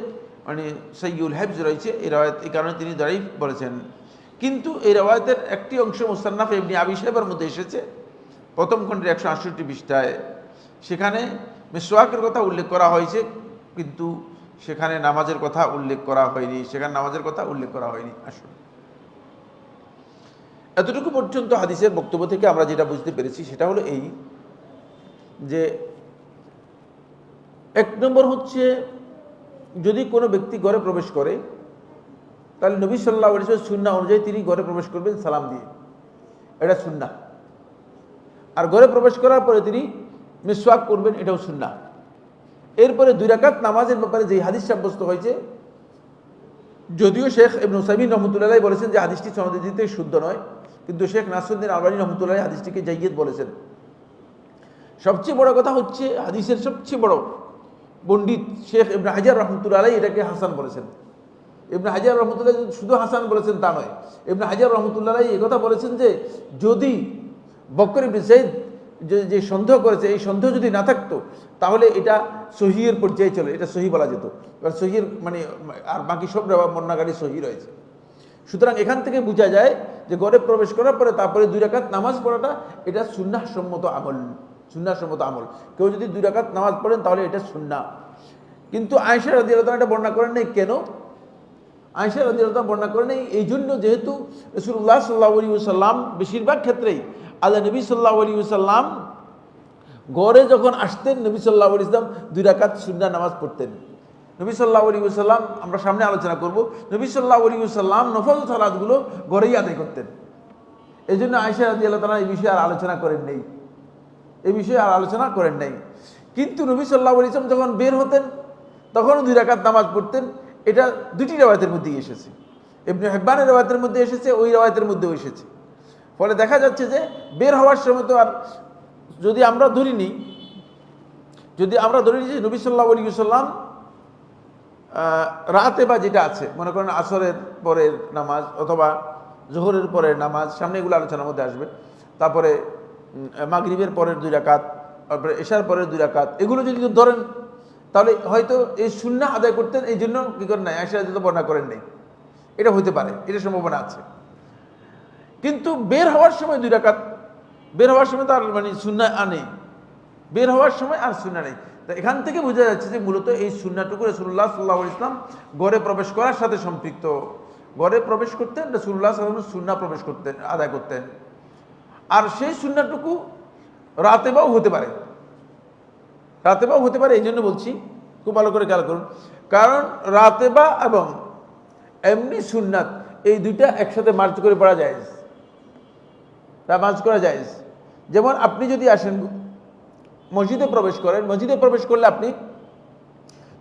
মানে সাইয়ুল হিফজ রয়েছে, এই রেওয়ায়েত, এই কারণে তিনি দাঈফ বলেছেন। কিন্তু এই রেওয়ায়েতের একটি অংশ মুসান্নাফ ইবনে আবি শাইবার মধ্যে এসেছে, প্রথম খণ্ডের 168 পৃষ্ঠায়, সেখানে মিসওয়াকের কথা উল্লেখ করা হয়েছে, কিন্তু সেখানে নামাজের কথা উল্লেখ করা হয়নি, আসলে এতটুকু পর্যন্ত হাদিসের বক্তব্য থেকে আমরা যেটা বুঝতে পেরেছি সেটা হলো এই যে 1 নম্বর হচ্ছে, যদি কোনো ব্যক্তি ঘরে প্রবেশ করে তাহলে নবী সাল্লাল্লাহু আলাইহি ওয়াসাল্লাম সুন্নাহ অনুযায়ী তিনি ঘরে প্রবেশ করবেন সালাম দিয়ে, এটা সুন্নাহ। আর ঘরে প্রবেশ করার পরে তিনি মিসওয়াক করবেন, এটাও সুন্নাহ। এরপরে 2 রাকাত নামাজের ব্যাপারে যে হাদিস সাব্যস্ত হয়েছে, যদিও শেখ ইবনে উসাইমিন রাহমাতুল্লাহ আলাইহি বলেছেন যে হাদিসটি সনদ দিক থেকে শুদ্ধ নয়, কিন্তু শেখ নাসরুদ্দিন আলবানী রাহমাতুল্লাহ আলাইহি হাদিসটিকে জাইয়্যিদ বলেছেন। সবচেয়ে বড় কথা হচ্ছে, হাদিসের সবচেয়ে বড় পণ্ডিত শেখ ইবনে হাজার রাহমাতুল্লাহ আলাইহি এটাকে হাসান বলেছেন। ইবনে হাজার রাহমাতুল্লাহ শুধু হাসান বলেছেন তা নয়, ইবনে হাজার রাহমাতুল্লাহ আলাইহি একথা বলেছেন যে যদি বকর ইবনে যায়েদ যে সন্দেহ করেছে, এই সন্দেহ যদি না থাকতো তাহলে এটা সহিহের পর্যায়ে চলে, এটা সহি বলা যেত। এবার সহির মানে আর বাকি সব বর্ণনাকারী সহি রয়েছে। সুতরাং এখান থেকে বোঝা যায় যে ঘরে প্রবেশ করার পরে তারপরে 2 রাকাত নামাজ পড়াটা এটা সুন্নাহ সম্মত আমল, সুন্নাহসম্মত আমল। কেউ যদি 2 রাকাত নামাজ পড়েন তাহলে এটা সুন্নাহ। কিন্তু আয়েশা রাদিয়াল্লাহু তাআলা এটা বর্ণনা করেন নাই। কেন আয়েশা রাদিয়াল্লাহু তাআলা বর্ণনা করেন নাই? এই জন্য, যেহেতু রাসূলুল্লাহ সাল্লাল্লাহু আলাইহি ওয়াসাল্লাম বেশিরভাগ ক্ষেত্রেই আল্লাহ নবী সাল্লাল্লাহু আলাইহি ওয়াসাল্লাম ঘরে যখন আসতেন, নবী সাল্লাল্লাহু আলাইহি ওয়াসাল্লাম 2 রাকাত সুন্নাহ নামাজ পড়তেন। নবী সাল্লাল্লাহু আলাইহি ওয়াসাল্লাম, আমরা সামনে আলোচনা করব, নবী সাল্লাল্লাহু আলাইহি ওয়াসাল্লাম নফল সালাতগুলো ঘরেই আদায় করতেন। এই জন্য আয়েশা রাদিয়াল্লাহু তাআলা এই বিষয়ে আর আলোচনা করেন নাই, এই বিষয়ে আর আলোচনা করেন নাই। কিন্তু নবী সাল্লাল্লাহু আলাইহি ওয়াসাল্লাম যখন বের হতেন তখনও 2 রাকাত নামাজ পড়তেন। এটা 2টি রিওয়ায়াতের মধ্যেই এসেছে, ইবনে হিব্বানের রিওয়ায়াতের মধ্যে এসেছে, ওই রিওয়ায়াতের মধ্যেও এসেছে। ফলে দেখা যাচ্ছে যে বের হওয়ার সময় তো আর, যদি আমরা ধরি নিই যে নবী সাল্লাল্লাহু আলাইহি ওয়াসাল্লাম রাতে বা যেটা আছে, মনে করেন আসরের পরের নামাজ অথবা জোহরের পরের নামাজ, সামনে এগুলো আলোচনার মধ্যে আসবে, তারপরে মাগরিবের পরের 2 রাকাত, তারপরে এশার পরের 2 রাকাত, এগুলো যদি ধরেন তাহলে হয়তো এই সুন্নাহ আদায় করতেন। এই জন্য কি করেন নাই, আয়েশা রাদিয়াল্লাহু বর্ণনা করেন নাই। এটা হতে পারে, এটা সম্ভাবনা আছে। কিন্তু বের হওয়ার সময় 2 রাকাত, বের হওয়ার সময় তার মানে সুন্নাহ আনে, বের হওয়ার সময় আর সুন্নাহ নেই। তো এখান থেকে বোঝা যাচ্ছে যে মূলত এই সুন্নাহটুকু রাসূলুল্লাহ সাল্লাল্লাহু আলাইহি ওয়াসাল্লাম ঘরে প্রবেশ করার সাথে সম্পৃক্ত। ঘরে প্রবেশ করতেন, রাসূলুল্লাহ সাল্লাল্লাহু আলাইহি ওয়াসাল্লাম সুন্নাহ প্রবেশ করতেন, আদায় করতেন। আর সেই সুন্নাহটুকু রাতেবাও হতে পারে, রাতেবাও হতে পারে। এই জন্য বলছি, খুব ভালো করে খেয়াল করুন, কারণ রাতেবা এবং এমনি সুন্নাত এই দুইটা একসাথে মার্জ করে পড়া যায়, তা মার্জ করা যায়। যেমন আপনি যদি আসেন মসজিদে প্রবেশ করেন, মসজিদে প্রবেশ করলে আপনি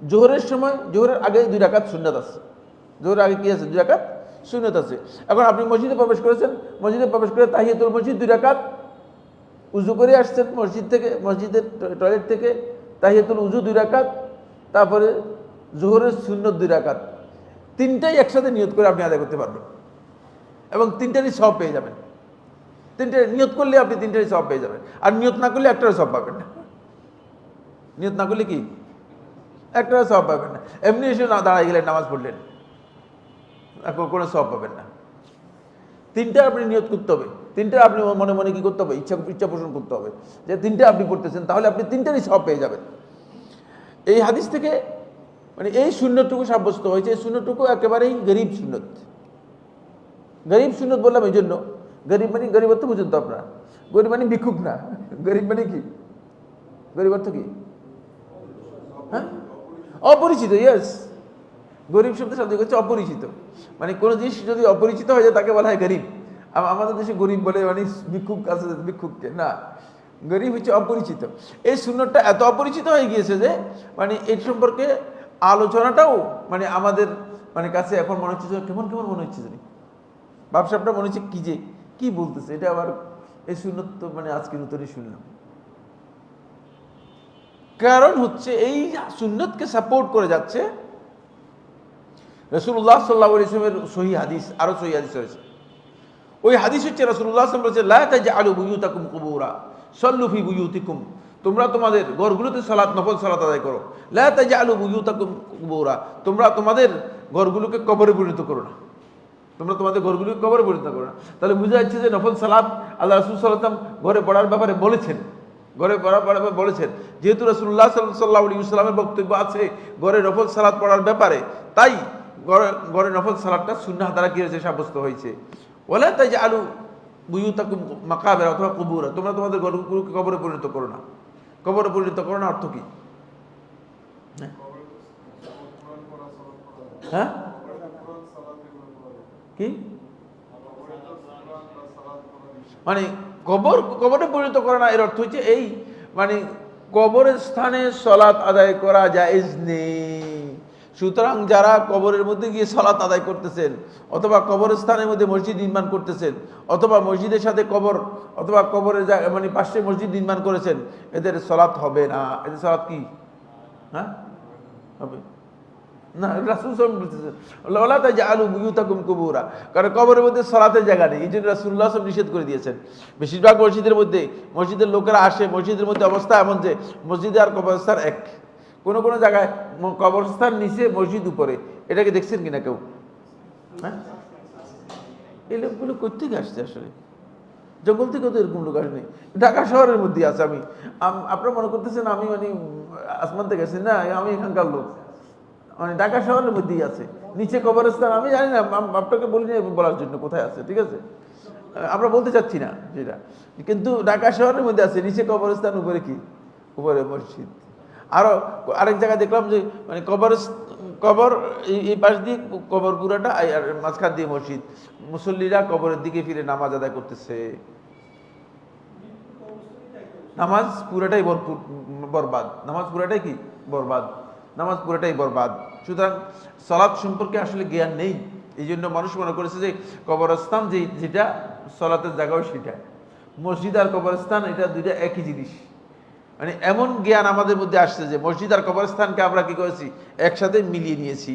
জোহরের সময়, জোহরের আগে 2 রাকাত সুন্নাত আছে, জোহরের আগে কি আছে, 2 রাকাত সুন্নাত আছে। এখন আপনি মসজিদে প্রবেশ করেছেন, মসজিদে প্রবেশ করে তাহিয়াতুল মসজিদ 2 রাকাত, উজু করে আসছেন মসজিদ থেকে, মসজিদের টয়লেট থেকে, তাহিয়াতুল উজু 2 রাকাত, তারপরে জোহরের সুন্নত 2 রাকাত, 3টাই একসাথে নিয়ত করে আপনি আদায় করতে পারবেন এবং 3টারই সওয়াব পেয়ে যাবেন। 3টে নিয়ত করলে আপনি 3টারই সওয়াব পেয়ে যাবেন, আর নিয়ত না করলে একটারও সওয়াব পাবেন না। নিয়ত না করলে কি একটারও সওয়াব পাবেন না। এমনি এসে না দাঁড়ায় গেলেন, নামাজ পড়লেন, কোনো সওয়াব পাবেন না। 3টা আপনি নিয়ত করতে হবে, 3টা আপনি মনে মনে কি করতে হবে, ইচ্ছা পোষণ করতে হবে যে 3টা আপনি পড়তেছেন, তাহলে আপনি 3টারই সওয়াব পেয়ে যাবেন। এই হাদিস থেকে মানে এই সুন্নতটুকু সাব্যস্ত হয়েছে। এই সুন্নতটুকু একেবারেই গরিব সুন্নত। গরিব সুন্নত বললাম এই জন্য, গরিব মানে গরিব অর্থ বুঝুন তো আপনারা, গরিব মানে ভিক্ষুক না, গরিব মানে কি, গরিব অর্থ কি, হ্যাঁ, অপরিচিত। ইয়েস, গরিব শব্দের শব্দ হচ্ছে অপরিচিত। মানে কোনো জিনিস যদি অপরিচিত হয়ে যায় তাকে বলা হয় গরিব। আমাদের দেশে গরিব বলে মানে ভিক্ষুক আছে, ভিক্ষুককে না, গরিব হচ্ছে অপরিচিত। এই সুন্নতটা এত অপরিচিত হয়ে গিয়েছে যে মানে এর সম্পর্কে আলোচনাটাও মানে আমাদের মানে কাছে এখন মনে হচ্ছে কেমন কেমন মনে হচ্ছে, জানি ব্যবসাটা মনে হচ্ছে কি যে কি বলতেছে এটা, আবার এই সুন্নত তো মানে আজকে নতুনই শুনলাম। কারণ হচ্ছে এই সুন্নতকে সাপোর্ট করে যাচ্ছে রাসূলুল্লাহ সাল্লাল্লাহু আলাইহি ওয়াসাল্লামের সহিহ হাদিস, আরো সহিহ হাদিস রয়েছে। ওই হাদিস হচ্ছে রাসূলুল্লাহ সাল্লাল্লাহু আলাইহি ওয়াসাল্লাম বলেছেন, লা তাজআলু বুয়ুতাকুম কুবুরা সাল্লু ফি বুয়ুতিকুম, তোমরা তোমাদের ঘরগুলোতে সালাত, নফল সালাত আদায় করো। লা তাজআলু বুয়ুতাকুম কুবুরা, তোমরা তোমাদের ঘরগুলোকে কবরে পরিণত করো না, তোমরা তোমাদের ঘরগুলোকে কবরে পরিণত করো না। তাহলে বোঝা যাচ্ছে যে নফল সালাত আল্লাহ রাসূল সাল্লাল্লাহু আলাইহি ওয়াসাল্লাম ঘরে পড়ার ব্যাপারে বলেছেন, ঘরে পড়ার ব্যাপারে বলেছেন। যেহেতু রাসূলুল্লাহ সাল্লাল্লাহু আলাইহি ওয়াসাল্লামের বক্তব্য আছে ঘরে নফল সালাত পড়ার ব্যাপারে, তাই ঘরে নফল সালাতটা সুন্নাহ দ্বারা কি হয়েছে, সাব্যস্ত হয়েছে। ওয়ালা তাজআলু বুয়ুতাকুম মাকাবির অথবা কুবুরা, তোমরা তোমাদের ঘরগুলোকে কবরে পরিণত করো না। কবরে পরিণত করো না অর্থ কি, হ্যাঁ কি মানে কবরে পরিণত করা না, এর অর্থ হচ্ছে এই মানে কবরের স্থানে সালাত আদায় করা জায়েজ নেই। সুতরাং যারা কবরের মধ্যে গিয়ে সালাত আদায় করতেছেন অথবা কবরস্থানের মধ্যে মসজিদ নির্মাণ করতেছেন অথবা মসজিদের সাথে কবর অথবা কবরের মানে পাশে মসজিদ নির্মাণ করেছেন, এদের সালাত হবে না। এদের সালাত কি, হ্যাঁ হবে না। রাসূল সাল্লাল্লাহু আলাইহি ওয়াসাল্লাম বলতেছেন ওয়ালা তাজআলু বুয়ুতাকুম কুবুরা, কারণ কবরের মধ্যে সালাতের জায়গা নেই। এই জন্য রাসূলুল্লাহ সাল্লাল্লাহু আলাইহি ওয়াসাল্লাম নিষেধ করে দিয়েছেন। বেশিরভাগ মসজিদের মধ্যে, মসজিদের লোকেরা আসে, মসজিদের মধ্যে অবস্থা এমন যে মসজিদে আর কবরস্থান এক। কোনো কোনো জায়গায় কবরস্থান নিচে, মসজিদ উপরে, এটাকে দেখছেন কিনা কেউ, হ্যাঁ? এই লোকগুলো কোথেকে আসছে আসলে, জঙ্গল থেকে তো এরকম লোক আসেনি, ঢাকা শহরের মধ্যে আছে। আপনারা মনে করতেছেন আমি মানে আসমান থেকে গেছি না, আমি এখানকার লোক, মানে ঢাকা শহরের মধ্যেই আছে। নিচে কবরস্থান আমি জানি না, আপনাকে বলিনি বলার জন্য কোথায় আছে, ঠিক আছে, আমরা বলতে চাচ্ছি না যেটা, কিন্তু ঢাকা শহরের মধ্যে আছে, নিচে কবরস্থান, উপরে কি, উপরে মসজিদ। আরো আরেক জায়গায় দেখলাম যে মানে কবর এই পাশ দিয়ে কবর পুরাটা, আর মাঝখান দিয়ে মসজিদ, মুসল্লিরা কবরের দিকে ফিরে নামাজ আদায় করতেছে। নামাজ পুরাটাই বরবাদ, নামাজ পুরাটাই কি বরবাদ, নামাজ পুরাটাই বরবাদ। সুতরাং সালাত সম্পর্কে আসলে জ্ঞান নেই, এই জন্য মানুষ মনে করেছে যে কবরস্থান যেটা সালাতের জায়গাও সেটা, মসজিদ আর কবরস্থান এটা দুইটা একই জিনিস। মানে এমন জ্ঞান আমাদের মধ্যে আসছে যে মসজিদ আর কবরস্থানকে আমরা কি করেছি, একসাথে মিলিয়ে নিয়েছি।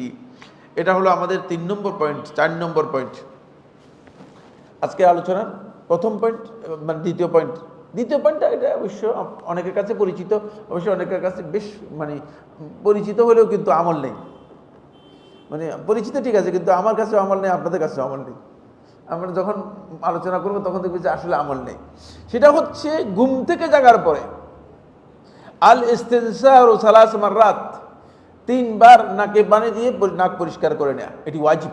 এটা হলো আমাদের 3 নম্বর পয়েন্ট। 4 নম্বর পয়েন্ট আজকে আলোচনার প্রথম পয়েন্ট, মানে দ্বিতীয় পয়েন্টটা এটা অবশ্য অনেকের কাছে পরিচিত, অবশ্য অনেকের কাছে বেশ মানে পরিচিত হলেও কিন্তু আমল নেই। মানে পরিচিত ঠিক আছে, কিন্তু আমার কাছেও আমল নেই, আপনাদের কাছেও আমল নেই। আমরা যখন আলোচনা করবো তখন দেখবি যে আসলে আমল নেই। সেটা হচ্ছে ঘুম থেকে জাগার পরে আল ইস্তিনসারু সালাস মাররাত, 3 বার নাকে পানি দিয়ে নাক পরিষ্কার করে নেয়া, এটি ওয়াজিব।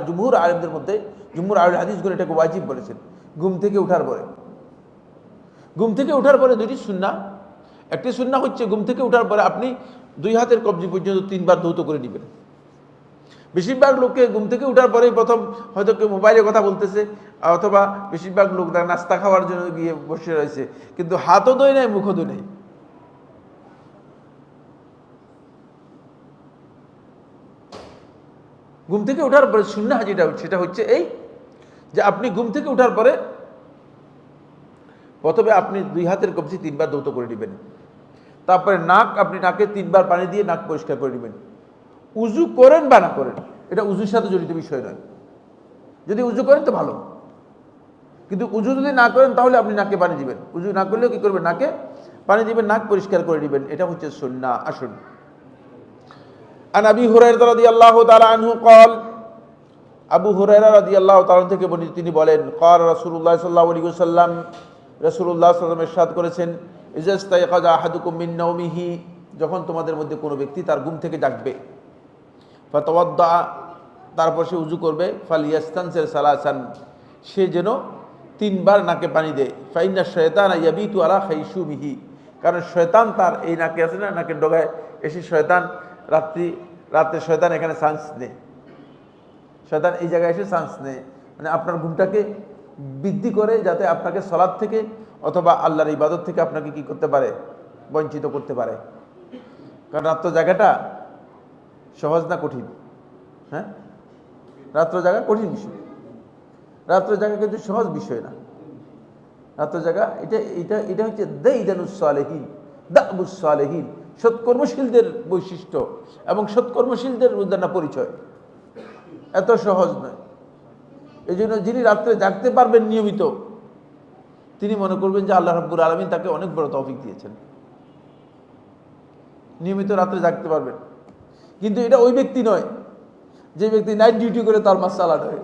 জুমহুর আলেমদের মধ্যে, জুমহুর আহলে হাদিসগণ এটাকে ওয়াজিব বলেছেন। ঘুম থেকে ওঠার পরে, ঘুম থেকে ওঠার পরে 2টি সুন্নাহ। একটি সুন্নাহ হচ্ছে ঘুম থেকে ওঠার পরে আপনি 2 হাতের কবজি পর্যন্ত 3 বার ধৌত করে নেবেন। বেশিরভাগ লোককে ঘুম থেকে ওঠার পরেই প্রথম হয়তো কেউ মোবাইলে কথা বলতেছে, অথবা বেশিরভাগ লোক নাস্তা খাওয়ার জন্য গিয়ে বসে রয়েছে, কিন্তু হাতও ধোয় নাই, মুখও ধোয় নাই। ঘুম থেকে ওঠার পরে সুন্নাহ যেটা সেটা হচ্ছে এই যে আপনি ঘুম থেকে ওঠার পরে প্রথমে আপনি 2 হাতের কবজি 3 বার ধৌত করে নেবেন। তারপরে আপনি নাকে 3 বার পানি দিয়ে নাক পরিষ্কার করে নেবেন। উজু করেন বা না করেন, এটা উজুর সাথে জড়িত বিষয় নয়। যদি উজু করেন তো ভালো, কিন্তু উজু যদি না করেন তাহলে আপনি নাকে পানি দিবেন। উজু না করলেও কি করবেন, নাকে পানি দিবেন, নাক পরিষ্কার করে নেবেন। এটা হচ্ছে সুন্নাহ। আসুন, আন আবি হুরায়রা রাদিয়াল্লাহু তাআলা আনহু قال, আবু হুরায়রা রাদিয়াল্লাহু তাআলা থেকে বর্ণিত, তিনি বলেন, قال রাসূলুল্লাহ সাল্লাল্লাহু আলাইহি ওয়াসাল্লাম, রাসূলুল্লাহ সাল্লাল্লাহু আলাইহি ওয়াসাল্লাম ইরশাদ করেছেন, ইজা ইস্তায়কাযা আহাদুকুম মিন নাওমিহি, যখন তোমাদের মধ্যে কোনো ব্যক্তি তার ঘুম থেকে জাগবে, ফাতাওয়াদ্দা, তারপর সে উজু করবে, ফালিয়াস্তানসির সালাসান, সে যেন 3 বার নাকে পানি দেয়। ফাইন্না শায়তানা ইয়াবিতু আলা খাইশুমিহি, কারণ শয়তান তার এই নাকে আছে না, নাকের ডগায় এসে শয়তান রাত্রে শয়তান এখানে চান্স নেয়, শয়তান এই জায়গায় এসে চান্স নেয়, মানে আপনার ঘুমটাকে বৃদ্ধি করে, যাতে আপনাকে সালাত থেকে অথবা আল্লাহর ইবাদত থেকে আপনাকে কি করতে পারে, বঞ্চিত করতে পারে। কারণ রাত্র জায়গাটা সহজ না কঠিন? হ্যাঁ, রাত্র জায়গা কঠিন বিষয়, রাত্র জায়গা কিন্তু সহজ বিষয় না। রাত্র জায়গা এটা হচ্ছে দাইদানুস সালেহিন, দাবুস সালেহিন, সৎকর্মশীলদের বৈশিষ্ট্য এবং সৎকর্মশীলদের উদাহরণ পরিচয়। এত সহজ নয়। এই জন্য যিনি রাত্রে জাগতে পারবেন নিয়মিত, তিনি মনে করবেন যে আল্লাহ রাব্বুল আলামিন তাকে অনেক বড় তৌফিক দিয়েছেন, নিয়মিত রাত্রে জাগতে পারবেন। কিন্তু এটা ওই ব্যক্তি নয় যে ব্যক্তি নাইট ডিউটি করে তার মাসালা নয়।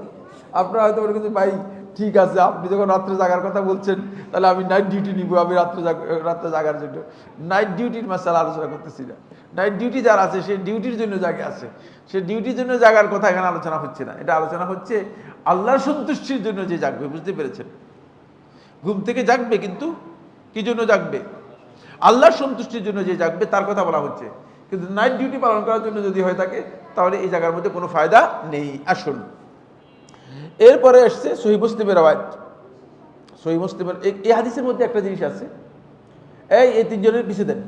আপনারা হয়তো বলে, কিন্তু ভাই ঠিক আছে, আপনি যখন রাত্রে জাগার কথা বলছেন, তাহলে আমি নাইট ডিউটি নিব, আমি রাত্রে জাগার জন্য নাইট ডিউটির মাসালা আলোচনা করতেছি না। নাইট ডিউটি যার আছে সে ডিউটির জন্য জাগে আছে, সে ডিউটির জন্য জাগার কথা এখানে আলোচনা হচ্ছে না। এটা আলোচনা হচ্ছে আল্লাহর সন্তুষ্টির জন্য যে জাগবে। বুঝতে পেরেছেন? ঘুম থেকে জাগবে, কিন্তু কি জন্য জাগবে? আল্লাহর সন্তুষ্টির জন্য যে জাগবে তার কথা বলা হচ্ছে। কিন্তু নাইট ডিউটি পালন করার জন্য যদি হয়ে থাকে, তাহলে এই জায়গার মধ্যে কোনো ফায়দা নেই। আসুন, এরপরে আসছে সহিহ মুসলিমের রাওয়ায়াত। সহিহ মুসলিমের এই হাদিসের মধ্যে একটা জিনিস আছে, এই 3 জনের পিছিয়ে দেন।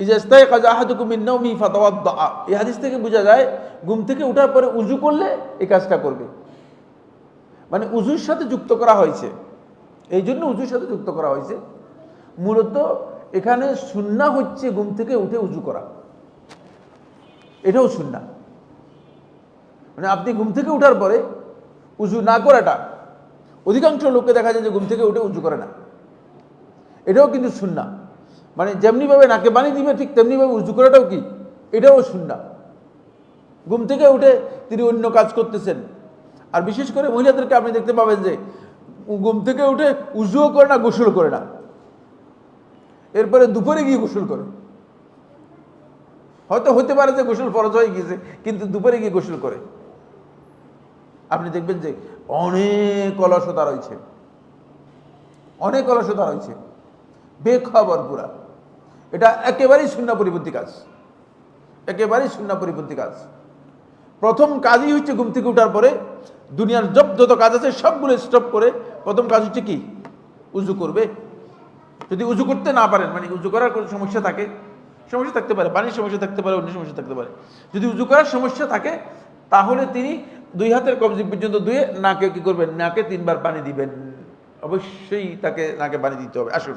ইজা ইস্তায়কাযা আহাদুকুম মিন নাওমিহি ফাতাওয়াদ্দা, এই হাদিস থেকে বোঝা যায় ঘুম থেকে ওঠার পরে উজু করলে এই কাজটা করবে। মানে উজুর সাথে যুক্ত করা হয়েছে, এই জন্য উজুর সাথে যুক্ত করা হয়েছে। মূলত এখানে সুন্নাহ হচ্ছে ঘুম থেকে উঠে উজু করা, এটাও সুন্নাহ। মানে আপনি ঘুম থেকে ওঠার পরে উজু না করাটা, অধিকাংশ লোককে দেখা যায় যে ঘুম থেকে উঠে উজু করে না, এটাও কিন্তু সুন্নাহ। মানে যেমনিভাবে নাকে পানি দিবে ঠিক তেমনিভাবে উজু করাটাও কি, এটাও সুন্নাহ। ঘুম থেকে উঠে তিনি অন্য কাজ করতেছেন, আর বিশেষ করে মহিলাদেরকে আপনি দেখতে পাবেন যে ঘুম থেকে উঠে উজুও করে না, গোসল করে না, এরপরে দুপুরে গিয়ে গোসল করে। হয়তো হতে পারে যে গোসল ফরজ হয়ে গিয়েছে, কিন্তু দুপুরে গিয়ে গোসল করে। আপনি দেখবেন যে অনেক অলসতা রয়েছে, অনেক অলসতা রয়েছে, বেখবর পুরা। এটা একেবারেই সুন্নাহ পরিপন্থী কাজ, একেবারেই সুন্নাহ পরিপন্থী কাজ। প্রথম কাজই হচ্ছে ঘুম থেকে উঠার পরে দুনিয়ার যত কাজ আছে সবগুলো স্টপ করে প্রথম কাজ হচ্ছে কি? উজু করবে। যদি উজু করতে না পারেন, মানে উজু করার কোনো সমস্যা থাকে, সমস্যা থাকতে পারে, পানির সমস্যা থাকতে পারে, অন্য সমস্যা থাকতে পারে, যদি উজু করার সমস্যা থাকে তাহলে তিনি 2 হাতের কবজি পর্যন্ত ধুয়ে নাকে কি করবেন? নাকে 3 বার পানি দিবেন। অবশ্যই তাকে নাকে পানি দিতে হবে। আসুন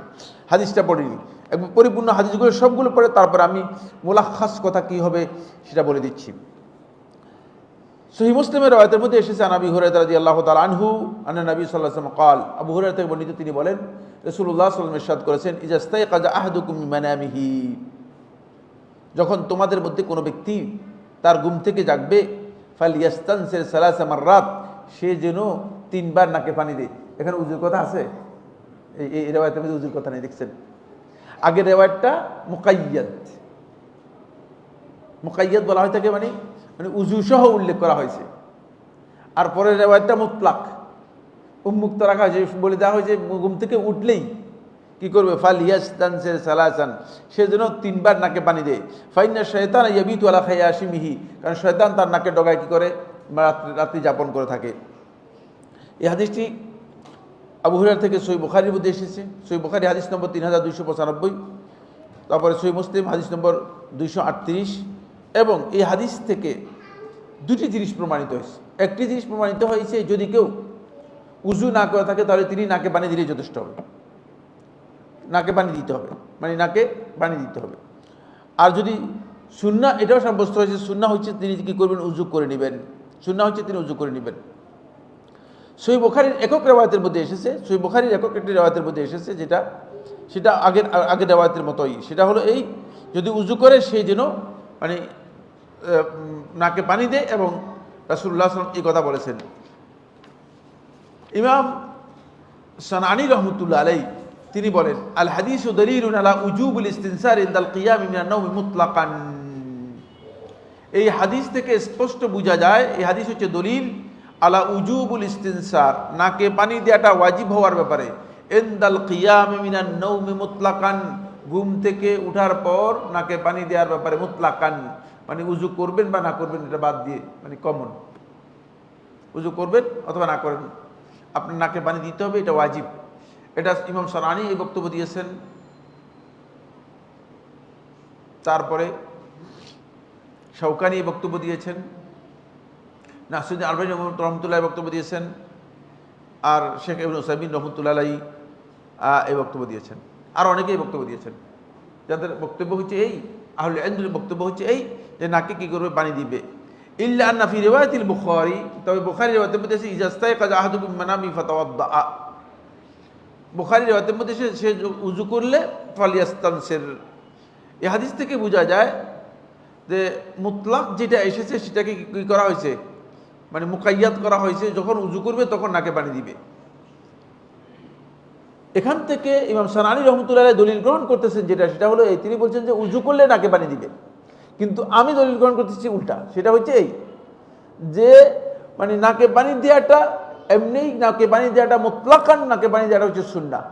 হাদিসটা পড়িনি, একদম পরিপূর্ণ হাদিসগুলো সবগুলো পড়ে তারপর আমি মুলাখাস কথা কি হবে সেটা বলে দিচ্ছি। সহিহ মুসলিমের রওয়ায়াতের মধ্যে এসেছে আবু হুরায়রা রাদিয়াল্লাহু তাআলা আনহু আন্না নবী সাল্লাল্লাহু আলাইহি ওয়াসাল্লাম قال, আবু হুরায়রা থেকে বর্ণিত, তিনি বলেন রাসূলুল্লাহ সাল্লাল্লাহু আলাইহি ওয়াসাল্লাম ইরশাদ করেছেন, ইজা ইস্তাইকাযা আহাদুকুম মিন মানামিহি, যখন তোমাদের মধ্যে কোনো ব্যক্তি তার ঘুম থেকে জাগবে, ফালিয়াস্তানসির সালাসা মাররাত, সে যেন 3 বার নাকে পানি দেয়। এখানে উজুর কথা আছে? এই রিওয়ায়াতের মধ্যে উজুর কথা নেই, দেখছেন? আগের রিওয়ায়াতটা মুকাইয়াদ, মুকাইয়াদ বলা হয় থাকে, মানে উজু সহ উল্লেখ করা হয়েছে। আর পরের রিওয়ায়াতটা মুতলাক, উন্মুক্ত রাখা হয়েছে, বলে দেওয়া হয়েছে ঘুম থেকে উঠলেই কি করবে? ফালিয়াস্তানসির সালাসান, সে যেন 3 বার নাকে পানি দেয়। ফাইন্না শাইতান ইয়াবিতু আলা খায়াশিমিহি, কারণ শয়তান তার নাকের ডগায় কি করে? রাত্রি যাপন করে থাকে। এই হাদিসটি আবু হুরায়রা থেকে সহিহ বুখারীর মধ্যে এসেছে। সহিহ বুখারী হাদিস নম্বর 3295, তারপরে সহিহ মুসলিম হাদিস নম্বর 238। এবং এই হাদিস থেকে 2টি জিনিস প্রমাণিত হয়েছে। একটি জিনিস প্রমাণিত হয়েছে, যদি কেউ উজু না করে থাকে তাহলে তিনি নাকে পানি দিলেই যথেষ্ট হবে, নাকে পানি দিতে হবে, মানে নাকে পানি দিতে হবে। আর যদি সুন্নাহ, এটাও সাব্যস্ত হয়েছে, সুন্নাহ হচ্ছে তিনি কি করবেন? উজু করে নেবেন। সুন্নাহ হচ্ছে তিনি উজু করে নেবেন। সহিহ বুখারীর একক রিওয়ায়াতের মধ্যে এসেছে, সহিহ বুখারীর একক একটি রিওয়ায়াতের মধ্যে এসেছে, সেটা আগের রিওয়ায়াতের মতোই। সেটা হলো এই, যদি উজু করে সে যেন মানে নাকে পানি দেয়, এবং রাসূলুল্লাহ সাল্লাল্লাহু আলাইহি ওয়াসাল্লাম এই কথা বলেছেন। ইমাম সানানী রহমতুল্লাহ আলাইহি তিনি বলেন, আল হাদিসু দলিলুন আলা উজুবুল ইস্তিনসার ইনদাল কিয়াম মিনান নাওমি মুতলাকান। এই হাদিস থেকে স্পষ্ট বোঝা যায়, এই হাদিস হচ্ছে দলিল আলা উজুবুল ইস্তিনসার, নাকে পানি দেওয়াটা ওয়াজিব হওয়ার ব্যাপারে, ইনদাল কিয়াম মিনান নাওমি মুতলাকান, ঘুম থেকে উঠার পর নাকে পানি দেওয়ার ব্যাপারে, মুতলাকান মানে উজু করবেন বা না করবেন এটা বাদ দিয়ে, মানে কমন, উজু করবেন অথবা না করেন, আপনার নাকে পানি দিতে হবে, এটা ওয়াজিব। এটা ইমাম সানানী এই বক্তব্য দিয়েছেন। তারপরে শাওকানি এই বক্তব্য দিয়েছেন, নাসিরুদ্দিন আলবানী রহমতুল্লাহ বক্তব্য দিয়েছেন, আর শেখ ইবনে উসাইমিন রহমতুল্লাহ আলাইহি এই বক্তব্য দিয়েছেন, আর অনেকেই বক্তব্য দিয়েছেন, যাদের বক্তব্য হচ্ছে এই, আহলে ইলমের বক্তব্য হচ্ছে এই, যে নাকে কি করবে? পানি দিবে। ইল্লা আন্না ফি রিওয়ায়াতিল বুখারী, তবে বুখারীর রিওয়ায়াতের মধ্যে আছে, ইজা ইস্তাইকাযা আহাদুকুম মিন মানামিহি ফাতাওয়াদ্দা, বুখারীর রিওয়ায়াতের মধ্যে সে উজু করলে ফালিয়াস্তানসির। এই হাদিস থেকে বোঝা যায় যে মুতলাক যেটা এসেছে সেটাকে কি করা হয়েছে? মানে মুকাইয়াদ করা হয়েছে, যখন উজু করবে তখন নাকে পানি দিবে। এখান থেকে ইমাম সানানী রহমতুল্লাহ দলিল গ্রহণ করতেছেন সেটা হলো এই, তিনি বলছেন যে উজু করলে নাকে পানি দিবে। কিন্তু আমি দলিল গ্রহণ করতেছি উল্টা, সেটা হচ্ছে এই যে মানে নাকে পানি দেওয়াটা এমনি, নাকে পানি দেওয়াটা মুতলাকান, নাকে পানি দেওয়াটা হচ্ছে সুন্নাহ,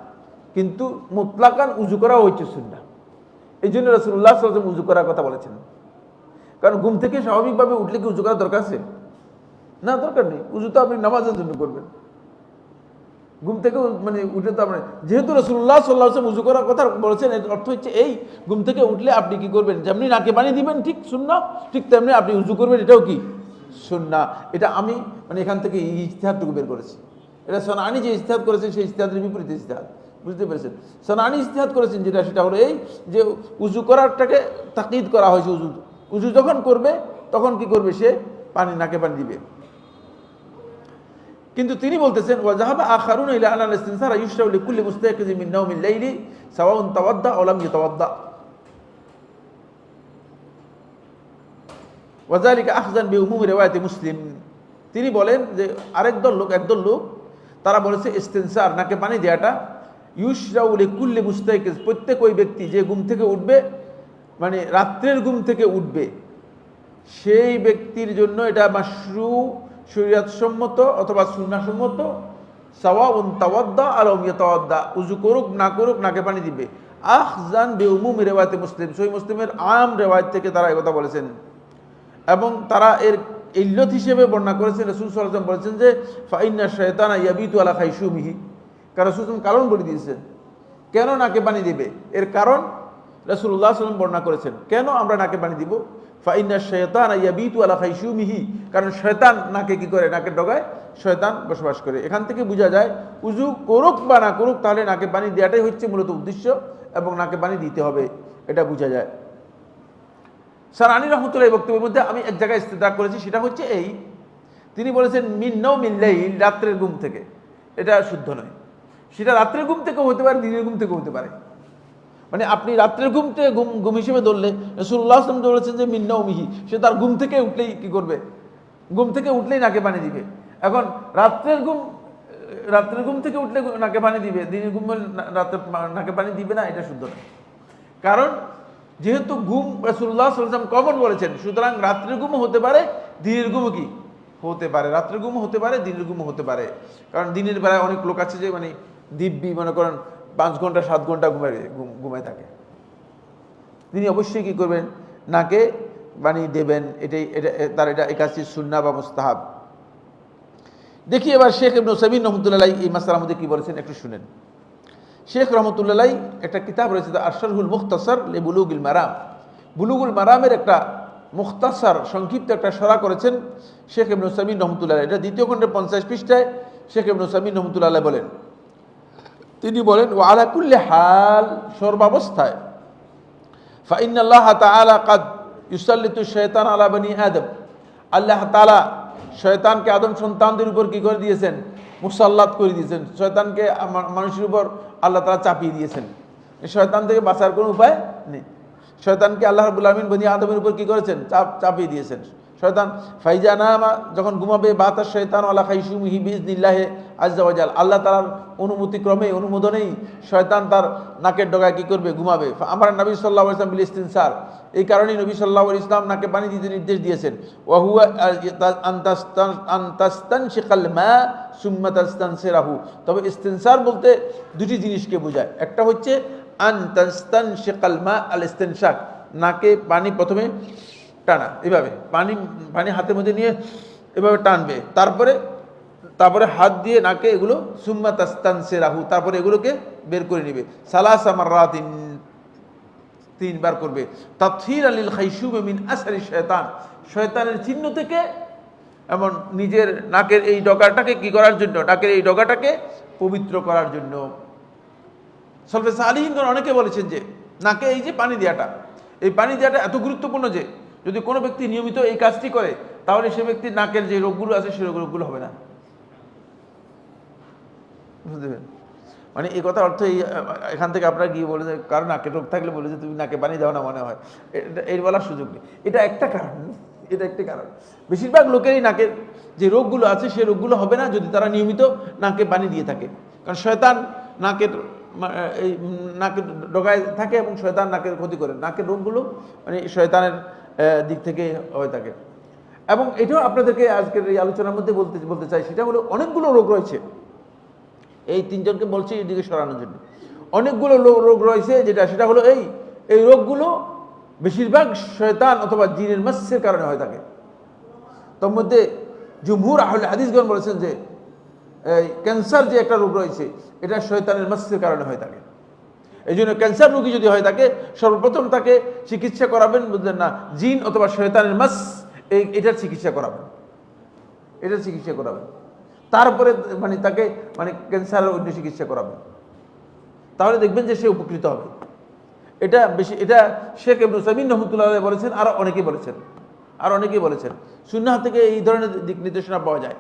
কিন্তু মুতলাকান উজু করাও হচ্ছে সুন্নাহ। এই জন্য রাসূলুল্লাহ সাল্লাল্লাহু আলাইহি ওয়াসাল্লাম উজু করার কথা বলেছেন। কারণ ঘুম থেকে স্বাভাবিকভাবে উঠলে কি উজু করার দরকার আছে? না, দরকার নেই। উজু তো আপনি নামাজের জন্য করবেন, ঘুম থেকে মানে উঠে তো আপনি, যেহেতু রাসূলুল্লাহ সাল্লাল্লাহু আলাইহি ওয়াসাল্লাম উজু করার কথা বলেছেন, এর অর্থ হচ্ছে এই, ঘুম থেকে উঠলে আপনি কি করবেন? যেমনি নাকে পানি দিবেন ঠিক সুন্নাহ, ঠিক তেমনি আপনি উজু করবেন, এটাও কি সুন্নাহ। এটা আমি মানে এখান থেকে ইজতিহাদটুকু বের করেছি। এটা সানানী যে ইজতিহাদ করেছেন সেই ইজতিহাদের বিপরীত ইজতিহাদ, বুঝতে পেরেছেন? সানানী ইজতিহাদ করেছেন সেটা হলো এই যে উজু করারটাকে তাকিদ করা হয়েছে। উজু যখন করবে তখন কি করবে? সে নাকে পানি দিবে। কিন্তু তিনি বলতেছেন, ওয়াজাহাবা আখারুন ইলা আনাল ইস্তিনসার ইউশরাউ লিকুল্লি মুস্তায়কিজিন মিন নাওমিল লাইলি সাওয়াউন তাওয়াদ্দা আও লাম ইয়াতাওয়াদ্দা, ওয়াযালিকা আখযান বিউমুমি রিওয়ায়াতি মুসলিম। তিনি বলেন যে একদল লোক তারা বলেছে ইস্তেনসার, নাকে পানি দেওয়াটা ইউশরাউলি কুল্লি মুস্তাইকিজ, প্রত্যেক ওই ব্যক্তি যে ঘুম থেকে উঠবে, মানে রাত্রের ঘুম থেকে উঠবে, সেই ব্যক্তির জন্য এটা মাশরু, শরীয়তসম্মত অথবা সুন্নাহসম্মত, সাওয়াউন তাওয়াদ্দা আলাম ইয়াতাওয়াদ্দা, উযু করুক না করুক নাকে পানি দিবে। আখজান বিউমুম রিওয়ায়াতে মুসলিম, সহিহ মুসলিমের আম রিওয়ায়াত থেকে তারা এই কথা বলেছেন এবং তারা এর ইল্লত হিসেবে বর্ণনা করেছেন। রাসূল সাল্লাল্লাহু আলাইহি ওয়াসাল্লাম বলেছেন যে ফাইন্না শাইতানা ইয়াবিতু আলা খাইশুমিহি, কারণ রাসূল কারণ বলে দিয়েছেন কেন নাকে পানি দিবে। এর কারণ রাসূলুল্লাহ সাল্লাল্লাহু আলাইহি ওয়াসাল্লাম বর্ণনা করেছেন কেন আমরা নাকে পানি দিব। ফাইন্না শাইতানা ইয়াবিতু আলা খাইশুমিহি, কারণ শয়তান নাকে কি করে, নাকের ডগায় শয়তান বসবাস করে। এখান থেকে বোঝা যায় উযু করুক বা না করুক তাহলে নাকে পানি দেওয়াটাই হচ্ছে মূলত উদ্দেশ্য এবং নাকে পানি দিতে হবে, এটা বোঝা যায়। সারানি রহমতুল্লাহ বক্তব্যের মধ্যে আমি এক জায়গায় ইস্তেদরাক করেছি, সেটা হচ্ছে এই, তিনি বলেছেন মিন নাওমিল লাইল, রাত্রের ঘুম থেকে, এটা শুদ্ধ নয়। সেটা রাত্রের ঘুম থেকেও হতে পারে, দিনের ঘুম থেকেও হতে পারে। মানে আপনি রাত্রের ঘুম থেকে ঘুম হিসেবে ধরলে রাসূলুল্লাহ সাল্লাল্লাহু আলাইহি ওয়াসাল্লাম বলেছেন যে মিন নাওমিহি, সে তার ঘুম থেকে উঠলেই কি করবে, ঘুম থেকে উঠলেই নাকে পানি দিবে। এখন রাত্রের ঘুম থেকে উঠলে নাকে পানি দিবে, দিনের ঘুম রাতে নাকে পানি দিবে না, এটা শুদ্ধ নয়। কারণ যেহেতু ঘুম রাসূলুল্লাহ সাল্লাল্লাহু আলাইহি ওয়াসাল্লাম কমন বলেছেন, সুতরাং রাত্রের ঘুমও হতে পারে, দিনের ঘুমও কি হতে পারে, রাত্রের ঘুমও হতে পারে, দিনের ঘুমও হতে পারে। কারণ দিনের বেলায় অনেক লোক আছে যে মানে দিব্যি মনে করেন 5 ঘন্টা 7 ঘন্টা ঘুমায় থাকে, তিনি অবশ্যই কি করবেন, নাকে পানি দেবেন। এটা এই কাজটি সুন্নাহ বা মুস্তাহাব। দেখি এবার শেখ ইবনে উসাইমিন রহমতুল্লাহ আলাইহি এই মাসআলার মধ্যে কি বলেছেন একটু শুনেন। শেখ রহমতুল্লাহ আলাইহি একটা কিতাব রয়েছে আশরাহুল মুখতাসার লিবুলুগুল মারাম, বুলুগুল মারামের একটা মুখতাসার সংক্ষিপ্ত একটা সরা করেছেন শেখ ইবনে উসাইমিন রহমতুল্লাহ আলাইহি। এটা দ্বিতীয় খণ্ডের 50 পৃষ্ঠায় শেখ ইবনে উসাইমিন রহমতুল্লাহ আলাইহি বলেন, তিনি বলেন ওয়া আলা কুল্লি হাল, সর্বাবস্থায়, ফাইন্নাল্লাহ তাআলা কাদ ইউসাল্লিতু শাইতান আলা বনি আদম, আল্লাহ তাআলা শয়তানকে আদম সন্তানদের উপর কি করে দিয়েছেন, মুসাল্লাত করে দিয়েছেন। শয়তানকে মানুষের উপর আল্লাহ তাআলা চাপিয়ে দিয়েছেন, শয়তান থেকে বাঁচার কোনো উপায় নেই। শয়তানকে আল্লাহ রাব্বুল আলামিন বনি আদমের উপর কি করেছেন, চাপিয়ে দিয়েছেন। শয়তান ফাইজা নামা, যখন ঘুমাবে, বাতাস শয়তান আলা খাইশুমিহি বিইজনিল্লাহি আযজা ওয়া জাল, আল্লাহ তাআলার অনুমতি ক্রমে, অনুমোদনেই শয়তান তার নাকের ডগায় কি করবে, ঘুমাবে। আমার নবী সাল্লাল্লাহু আলাইহি ওয়াসাল্লাম বিল ইস্তিনসার, এই কারণেই নবী সাল্লাল্লাহু আলাইহি ওয়াসাল্লাম নাকে পানি দিতে নির্দেশ দিয়েছেন। ওয়া হুয়া আনতাস্তানশিকাল মা সুম্মা তাস্তানসিরাহু, তবে ইস্তিনসার বলতে দুটি জিনিসকে বোঝায়। একটা হচ্ছে আনতাস্তানশিকাল মা আল ইস্তিনশাক, নাকে পানি প্রথমে টানা, এভাবে পানি হাতের মধ্যে নিয়ে এভাবে টানবে, তারপরে হাত দিয়ে নাকে এগুলো সুম্মা তাস্তানসিরাহু, তারপরে এগুলোকে বের করে নেবে। সালাসা মাররাতিন, 3 বার করবে। তাতহির লিল খাইশুম মিন আসরি শয়তান, শয়তানের চিহ্ন থেকে, এমন নিজের নাকের এই ডগাটাকে কি করার জন্য, নাকের এই ডগাটাকে পবিত্র করার জন্য। সলফে সালিহিনগণ অনেকে বলেছেন যে নাকে এই যে পানি দেওয়াটা, এই পানি দেওয়াটা এত গুরুত্বপূর্ণ যে যদি কোনো ব্যক্তি নিয়মিত এই কাজটি করে তাহলে সে ব্যক্তির নাকের যে রোগগুলো আছে সেই রোগগুলো হবে না। বুঝতে পারেন? মানে এই কথার অর্থ এখান থেকে আপনারা গিয়ে বলে যে কারণ নাকের রোগ থাকলে বলে যে তুমি নাকে পানি দাও না, মনে হয় এর বলার সুযোগ নেই। এটা একটা কারণ, এটা একটা কারণ। বেশিরভাগ লোকেরই নাকের যে রোগগুলো আছে সেই রোগগুলো হবে না যদি তারা নিয়মিত নাকে পানি দিয়ে থাকে। কারণ শয়তান এই নাকের ডগায় থাকে এবং শয়তান নাকের ক্ষতি করে। নাকের রোগগুলো মানে শয়তানের দিক থেকে হয়ে থাকে। এবং এটাও আপনাদেরকে আজকের এই আলোচনার মধ্যে বলতে চাই, সেটা হলো অনেকগুলো রোগ রয়েছে, এই 3 জনকে বলছি এদিকে সরানোর জন্য। অনেকগুলো রোগ রয়েছে, সেটা হলো এই রোগগুলো বেশিরভাগ শয়তান অথবা জিনের মাসের কারণে হয়ে থাকে। তার মধ্যে জুমহুর আহলে হাদিসগণ বলেছেন যে এই ক্যান্সার যে একটা রোগ রয়েছে এটা শয়তানের মাসের কারণে হয়ে থাকে। এই জন্য ক্যান্সার রোগী যদি হয়ে থাকে সর্বপ্রথম তাকে চিকিৎসা করাবেন, বুঝলেন না, জিন অথবা শয়তানের মাস, এটার চিকিৎসা করাবেন, তারপরে মানে তাকে ক্যান্সারের অন্য চিকিৎসা করাবেন, তাহলে দেখবেন যে সে উপকৃত হবে। এটা শেখ ইবনে উসাইমিন রহমতুল্লাহ আলাইহি বলেছেন, আর অনেকেই বলেছেন। সুন্নাহ থেকে এই ধরনের দিক নির্দেশনা পাওয়া যায়।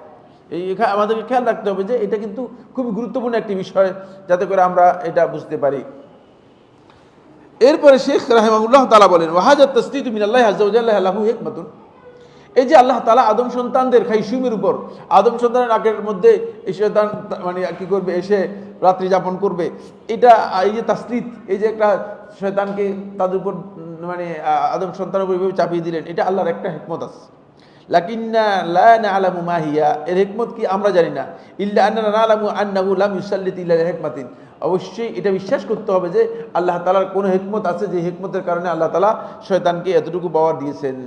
আমাদেরকে খেয়াল রাখতে হবে যে এটা কিন্তু খুবই গুরুত্বপূর্ণ একটি বিষয়, যাতে করে আমরা এটা বুঝতে পারি। এরপরে শেখ রাহিমাহুল্লাহ তাআলা বলেন ওয়াহাজাত তাসদীদু মিনাল্লাহি আযজা ওয়া জাল্লা লাহু হিকমাতুন, এই যে আল্লাহ তাআলা আদম সন্তানদের খাইসুমের উপর, আদম সন্তানের নাকের মধ্যে এই শয়তান মানে কি করবে, এসে রাত্রি যাপন করবে, এটা এই যে তাসলিত, এই যে একটা শয়তানকে তাদের উপর মানে আদম সন্তানের উপর এইভাবে চাপিয়ে দিলেন, এটা আল্লাহর একটা হিকমত আছে। লাকিন্না লা না'লামু মা হিয়া, এর হিকমত কি আমরা জানি না। ইল্লা আন্নানা না'লামু আন্নাহু লাম ইউসাল্লিত ইল্লা লিহিকমাতিন, অবশ্যই এটা বিশ্বাস করতে হবে যে আল্লাহ তাআলার কোনো হিকমত আছে, যে হিকমতের কারণে আল্লাহ তাআলা শয়তানকে এতটুকু পাওয়ার দিয়েছেন।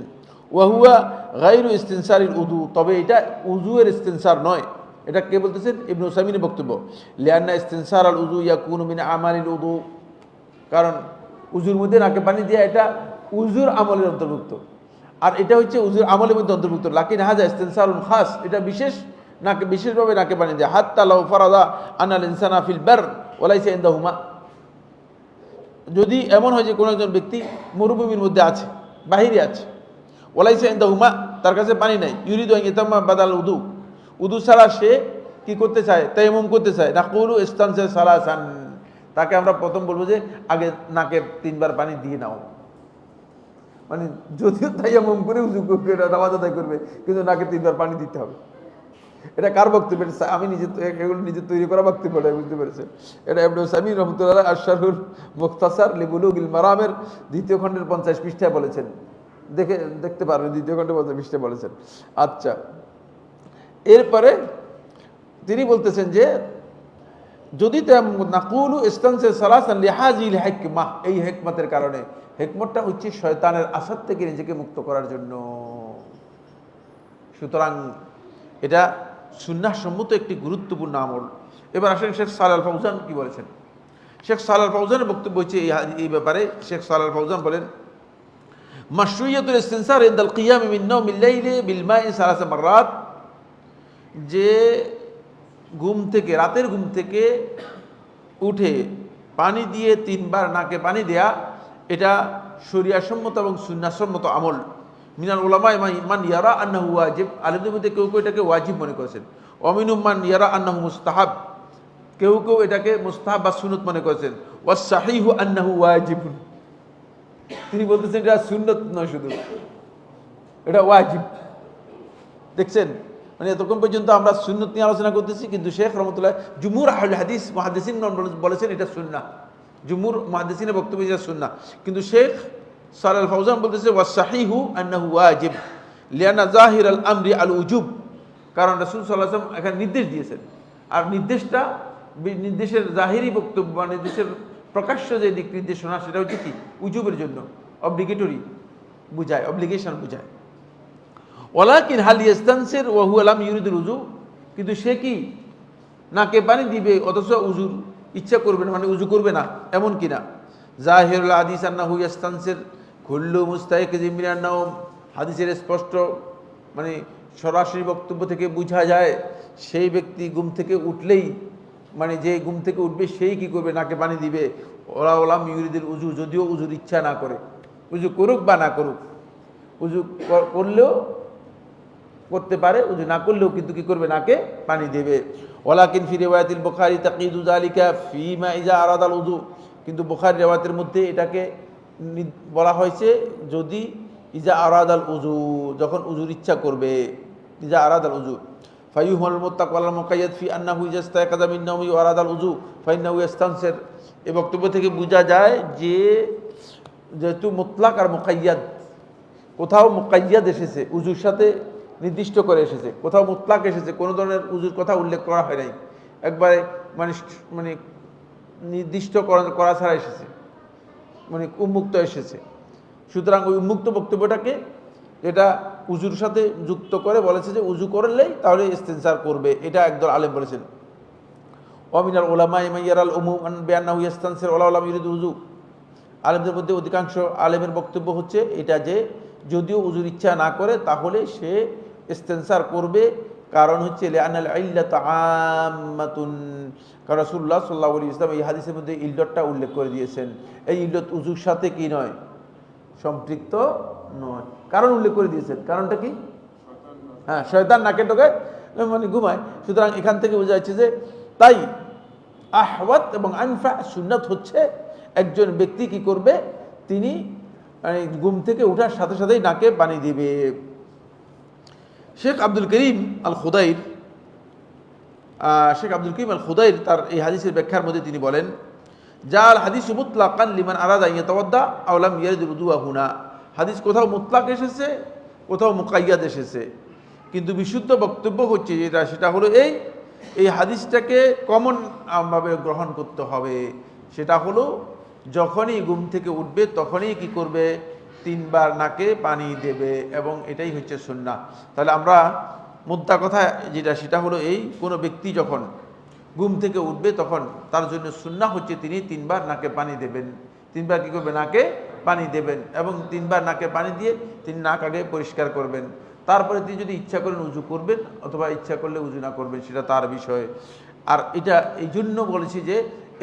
ওয়াহুয়া গায়রু ইস্তিনসারিল উযু, তবে এটা উযুয়ের ইস্তিনসার নয়। এটা কে বলতেছেন? ইবনে উসাইমিনের বক্তব্য। লিআন্না ইস্তিনসার আল উযু ইয়াকুনু মিন আমালিল উযু, কারণ উযুর মধ্যে নাকে পানি দেওয়া এটা উযুর আমলের অন্তর্ভুক্ত, আর এটা হচ্ছে উযুর আমলের মধ্যে অন্তর্ভুক্ত। লাকিন হাযা ইস্তিনসারুন খাস, এটা বিশেষ, নাকে বিশেষভাবে নাকে পানি দেয়া। হাত্তা লাউ ফারাদা আনাল ইনসানা ফিল বার ওয়া লাইসা ইনদাহু মা, যদি এমন হয় যে কোনো একজন ব্যক্তি মরুভূমির মধ্যে আছে, বাহিরে আছে, ওয়ালাইসা ইনদাহু মা, তার কাছে পানি নাই, ইউরিদু আন ইয়াতাম্মা বাদাল উযু, উযু ছাড়া সে কি করতে চায়? তায়াম্মুম করতে চায়। নাকুলু ইস্তানসা সালাসান, তাকে আমরা প্রথম বলবো যে আগে নাকে 3 বার পানি দিয়ে নাও। মানে যদিও তায়াম্মুম করে উযু করবে, নামাজ আদায় করবে, কিন্তু নাকে 3 বার পানি দিতে হবে। এটা কার বক্তব্য? আমি এগুলো নিজে তৈরি করা বক্তব্য, বুঝতে পেরেছেন? এটা ইবনে উসাইমিন রাহমাতুল্লাহ আশ-শারহুল মুখতাসার লিবুলুগিল মারামের 2য় খণ্ডের 50 পৃষ্ঠায় বলেছেন, দেখতে পারবেন, 2য় খণ্ডে 50 পৃষ্ঠায় বলেছেন। আচ্ছা, এরপরে তিনি বলতেছেন যে যদি নাকুলু ইস্তানসা সালাসান লিহাজিল হিকমা, এই হিকমতের কারণে, হিকমতটা হচ্ছে শয়তানের আসাদ থেকে নিজেকে মুক্ত করার জন্য। সুতরাং এটা সুন্নাহ সম্মত একটি গুরুত্বপূর্ণ আমল। এবার আসেন শেখ সালেহ আল ফাউজান কি বলেছেন। শেখ সালেহ আল ফাউজানের বক্তব্য হচ্ছে এই ব্যাপারে। শেখ সালেহ আল ফাউজান বলেন, মাশরুইয়াতুল ইস্তিনসার ইনদাল কিয়াম মিন নাওমিল লাইলি বিল মাই সালাসা মাররাত, যে ঘুম থেকে, রাতের ঘুম থেকে উঠে পানি দিয়ে 3 বার নাকে পানি দেয়া, এটা শরিয়াসম্মত এবং সুন্নাহসম্মত আমল। মিনাল উলামা মান ইয়ারা আন্নাহু ওয়াজিব, আলেমদের মধ্যে কেউ কেউ এটাকে ওয়াজিব মনে করেছেন। অমিনুম মান ইয়ারা আন্নাহু মুস্তাহাব, কেউ কেউ এটাকে মুস্তাহাব বা সুন্নত মনে করেছেন। ওয়াস সাহিহু আন্নাহু ওয়াজিবুন, তিনি বলতেছেন এটা সুন্নত নয়, শুধু এটা ওয়াজিব। দেখছেন, মানে এতক্ষণ পর্যন্ত আমরা সুন্নত নিয়ে আলোচনা করতেছি, কিন্তু শেখ রহমতুল্লাহ জুমহুর আহলে হাদিস মুহাদ্দিসিন বলেছেন এটা সুন্নাহ, জুমহুর মুহাদ্দিসিনের বক্তব্য এটা সুন্নাহ। কিন্তু শেখ সালেহ আল ফাউজান বলতেছে ওয়াস সাহিহু আন্নাহু ওয়াজিব লিআন্না যাহিরাল আমরি আল উজুব, কারণ রাসূল সাল্লাল্লাহু আলাইহি ওয়াসাল্লাম এখানে নির্দেশ দিয়েছেন, আর নির্দেশের জাহিরি বক্তব্য বা নির্দেশের প্রকাশ্য যে দিক নির্দেশনা, সেটা হচ্ছে কি উজুবের জন্য, অব্লিগেটরি বুঝায়, অব্লিগেশন বুঝায়। ওয়ালাকিন হাল ইস্তানসির ওয়া হুয়া লাম ইউরিদুল উযু, কিন্তু সে কি নাকে পানি দিবে অথচ উযুর ইচ্ছা করবে না, মানে উযু করবে না, এমন কিনা। জাহিরুল হাদিস আন্নাহু ইস্তানসির কুল্লু মুস্তাইকিজিন মিনান নাওম, হাদিসের স্পষ্ট মানে সরাসরি বক্তব্য থেকে বোঝা যায় সেই ব্যক্তি ঘুম থেকে উঠলেই, মানে যে ঘুম থেকে উঠবে সেই কি করবে, নাকে পানি দিবে। ওলা ওলাম ইউরিদুল উযু, যদিও উযুর ইচ্ছা না করে, উযু করুক বা না করুক, উযু করলেও করতে পারে, উযু না করলেও কিন্তু কি করবে, নাকে পানি দেবে। ওয়ালাকিন ফি রিওয়ায়াতিল বুখারী তাকিদু যালিকা ফিমা ইজা আরাদাল উযু, কিন্তু বুখারী রিওয়ায়াতের মধ্যে এটাকে বলা হয়েছে যদি ইজা আরাদাল উযু, যখন উযুর ইচ্ছা করবে, ইজা আরাদাল উযু। ফায়ুহুল মুত্তাক ওয়াল মুকাইয়াদ ফি আন্নাহু ইজা ইস্তায়কাযা মিন নাওমি ওয়া আরাদাল উযু ফাইন্নাহু ইস্তানসির, এই বক্তব্য থেকে বোঝা যায় যে যেহেতু মুতলাক আর মুকাইয়াদ, কোথাও মুকাইয়াদ এসেছে উযুর সাথে নির্দিষ্ট করে এসেছে, কোথাও মুতলাক এসেছে, কোনো ধরনের উযুর কথা উল্লেখ করা হয় নাই, একবারে মানে নির্দিষ্ট করা ছাড়া এসেছে, মানে উন্মুক্ত এসেছে। সুতরাং ওই উন্মুক্ত বক্তব্যটাকে এটা উযুর সাথে যুক্ত করে বলেছে যে উযু করলেই তাহলে ইস্তিনসার করবে, এটা একদল আলেম বলেছেন। ওয়ামিনাল উলামা মান ইয়ারাল উমুম আন বিআন্নাহু ইস্তানসির ওয়া লাম ইউরিদু উযু, আলেমদের মধ্যে অধিকাংশ আলেমের বক্তব্য হচ্ছে এটা যে যদিও উযুর ইচ্ছা না করে তাহলে সে ইস্তিনসার করবে, কারণ হচ্ছে লিআনাল ইল্লাত আম্মাতুন, কারণ রাসূলুল্লাহ সাল্লাল্লাহু আলাইহি ওয়াসাল্লাম এই হাদিসের মধ্যে ইল্লতটা উল্লেখ করে দিয়েছেন। এই ইল্লত উযুর সাথে কি নয়, সম্পৃক্ত নয়, কারণ উল্লেখ করে দিয়েছেন। কারণটা কি? হ্যাঁ, শয়তান নাকে ঢোকে মানে ঘুমায়। সুতরাং এখান থেকে বোঝা যাচ্ছে যে তাই আহওয়াত এবং আনফা সুন্নাত হচ্ছে একজন ব্যক্তি কি করবে, তিনি ঘুম থেকে ওঠার সাথে সাথেই নাকে পানি দিবে। শেখ আব্দুল করিম আল খুদাইর তার এই হাদিসের ব্যাখ্যার মধ্যে তিনি বলেন, জাল হাদিস মুতলাকান লিমান আরাদা আন ইয়াতাওয়াদ্দা আও লাম ইয়ারিদ উযুহু হুনা। হাদিস কোথাও মুতলাক এসেছে, কোথাও মুকাইয়াদ এসেছে, কিন্তু বিশুদ্ধ বক্তব্য হচ্ছে যেটা, সেটা হলো এই হাদিসটাকে কমন ভাবে গ্রহণ করতে হবে। সেটা হলো যখনই ঘুম থেকে উঠবে তখনই কি করবে, 3 বার নাকে পানি দেবে, এবং এটাই হচ্ছে সুন্নাহ। তাহলে আমরা মুদ্রা কথা যেটা, সেটা হলো কোনো ব্যক্তি যখন ঘুম থেকে উঠবে তখন তার জন্য সুন্নাহ হচ্ছে তিনি 3 বার নাকে পানি দেবেন। 3 বার কী করবেন, নাকে পানি দেবেন, এবং 3 বার নাকে পানি দিয়ে তিনি নাক আগে পরিষ্কার করবেন। তারপরে তিনি যদি ইচ্ছা করেন উজু করবেন, অথবা ইচ্ছা করলে উজু না করবেন, সেটা তার বিষয়। আর এটা এই জন্য বলেছি যে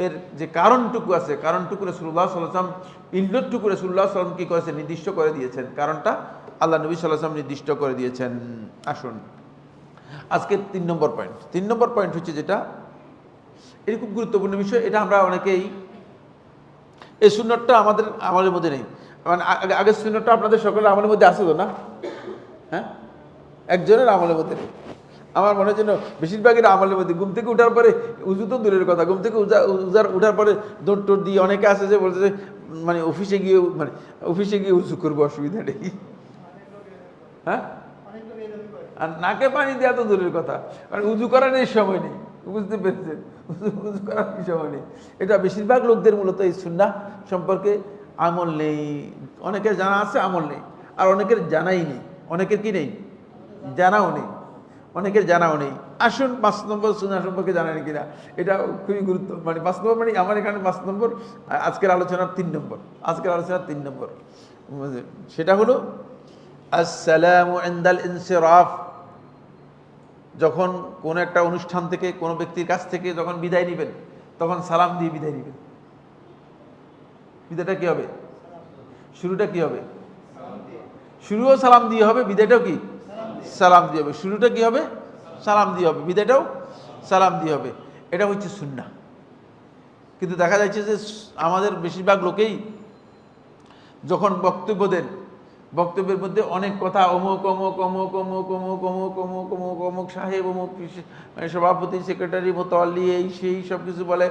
এর যে কারণটুকু আছে, কারণটুকু রাসূলুল্লাহ সাল্লাল্লাহু আলাইহি ওয়াসাল্লাম, ইল্লতটুকু রাসূলুল্লাহ সাল্লাল্লাহু আলাইহি ওয়াসাল্লাম কি করেছেন, নির্দিষ্ট করে দিয়েছেন। কারণটা আল্লাহ নবী সাল্লাল্লাহু আলাইহি ওয়াসাল্লাম নির্দিষ্ট করে দিয়েছেন। আসুন আজকের 3 নম্বর পয়েন্ট। 3 নম্বর পয়েন্ট হচ্ছে যেটা, এটি খুব গুরুত্বপূর্ণ বিষয়। এটা আমরা অনেকেই, এই সুন্নতটা আমাদের আমলের মধ্যে নেই। মানে আগের সুন্নতটা আপনাদের সকলের আমলের মধ্যে আছে তো না? হ্যাঁ, একজনের আমলের মধ্যে নেই। আমার মনে হয় যেন বেশিরভাগের আমলের মধ্যে, ঘুম থেকে উঠার পরে উজু তো দূরের কথা, ঘুম থেকে উঠার পরে দৌড় টোড় দিয়ে অনেকে আছে যে বলছে যে মানে অফিসে গিয়ে উজু করবো, অসুবিধা নেই। হ্যাঁ, আর নাকে পানি দেওয়া তো দূরের কথা, কারণ উজু করার এই সময় নেই, বুঝতে পেরেছেন? উজু করার এই সময় নেই। এটা বেশিরভাগ লোকদের মূলত এই সুন্নাহ সম্পর্কে আমল নেই। অনেকের জানা আছে, আমল নেই। আর অনেকের জানাই নেই, অনেকের কি নেই, জানাও নেই, অনেকের জানাও নেই। আসুন 5 নম্বর সুন্নাহ সম্পর্কে জানেন কিনা, এটা খুবই গুরুত্ব। মানে 5 নম্বর, মানে আমার এখানে 5 নম্বর, আজকের আলোচনার 3 নম্বর, সেটা হলো আসসালামু ইনদাল ইনসিরাফ। যখন কোন একটা অনুষ্ঠান থেকে, কোন ব্যক্তির কাছ থেকে যখন বিদায় নেবেন, তখন সালাম দিয়ে বিদায় নেবেন। বিদায়টা কি হবে, শুরুটা কি হবে, শুরুও সালাম দিয়ে হবে, বিদায়টাও কি সালাম দিয়ে হবে। শুরুটা কি হবে, সালাম দিয়ে হবে, বিদায়টাও সালাম দিয়ে হবে। এটা হচ্ছে সুন্নাহ। কিন্তু দেখা যাচ্ছে যে আমাদের বেশিরভাগ লোকেই যখন বক্তব্য দেন, বক্তব্যের মধ্যে অনেক কথা, অমুক অমুক অমুক অমুক অমুক অমুক অমুক অমুক অমুক সাহেব, অমুক সভাপতি, সেক্রেটারি, মোতাল্লি, এই সেই সব কিছু বলে।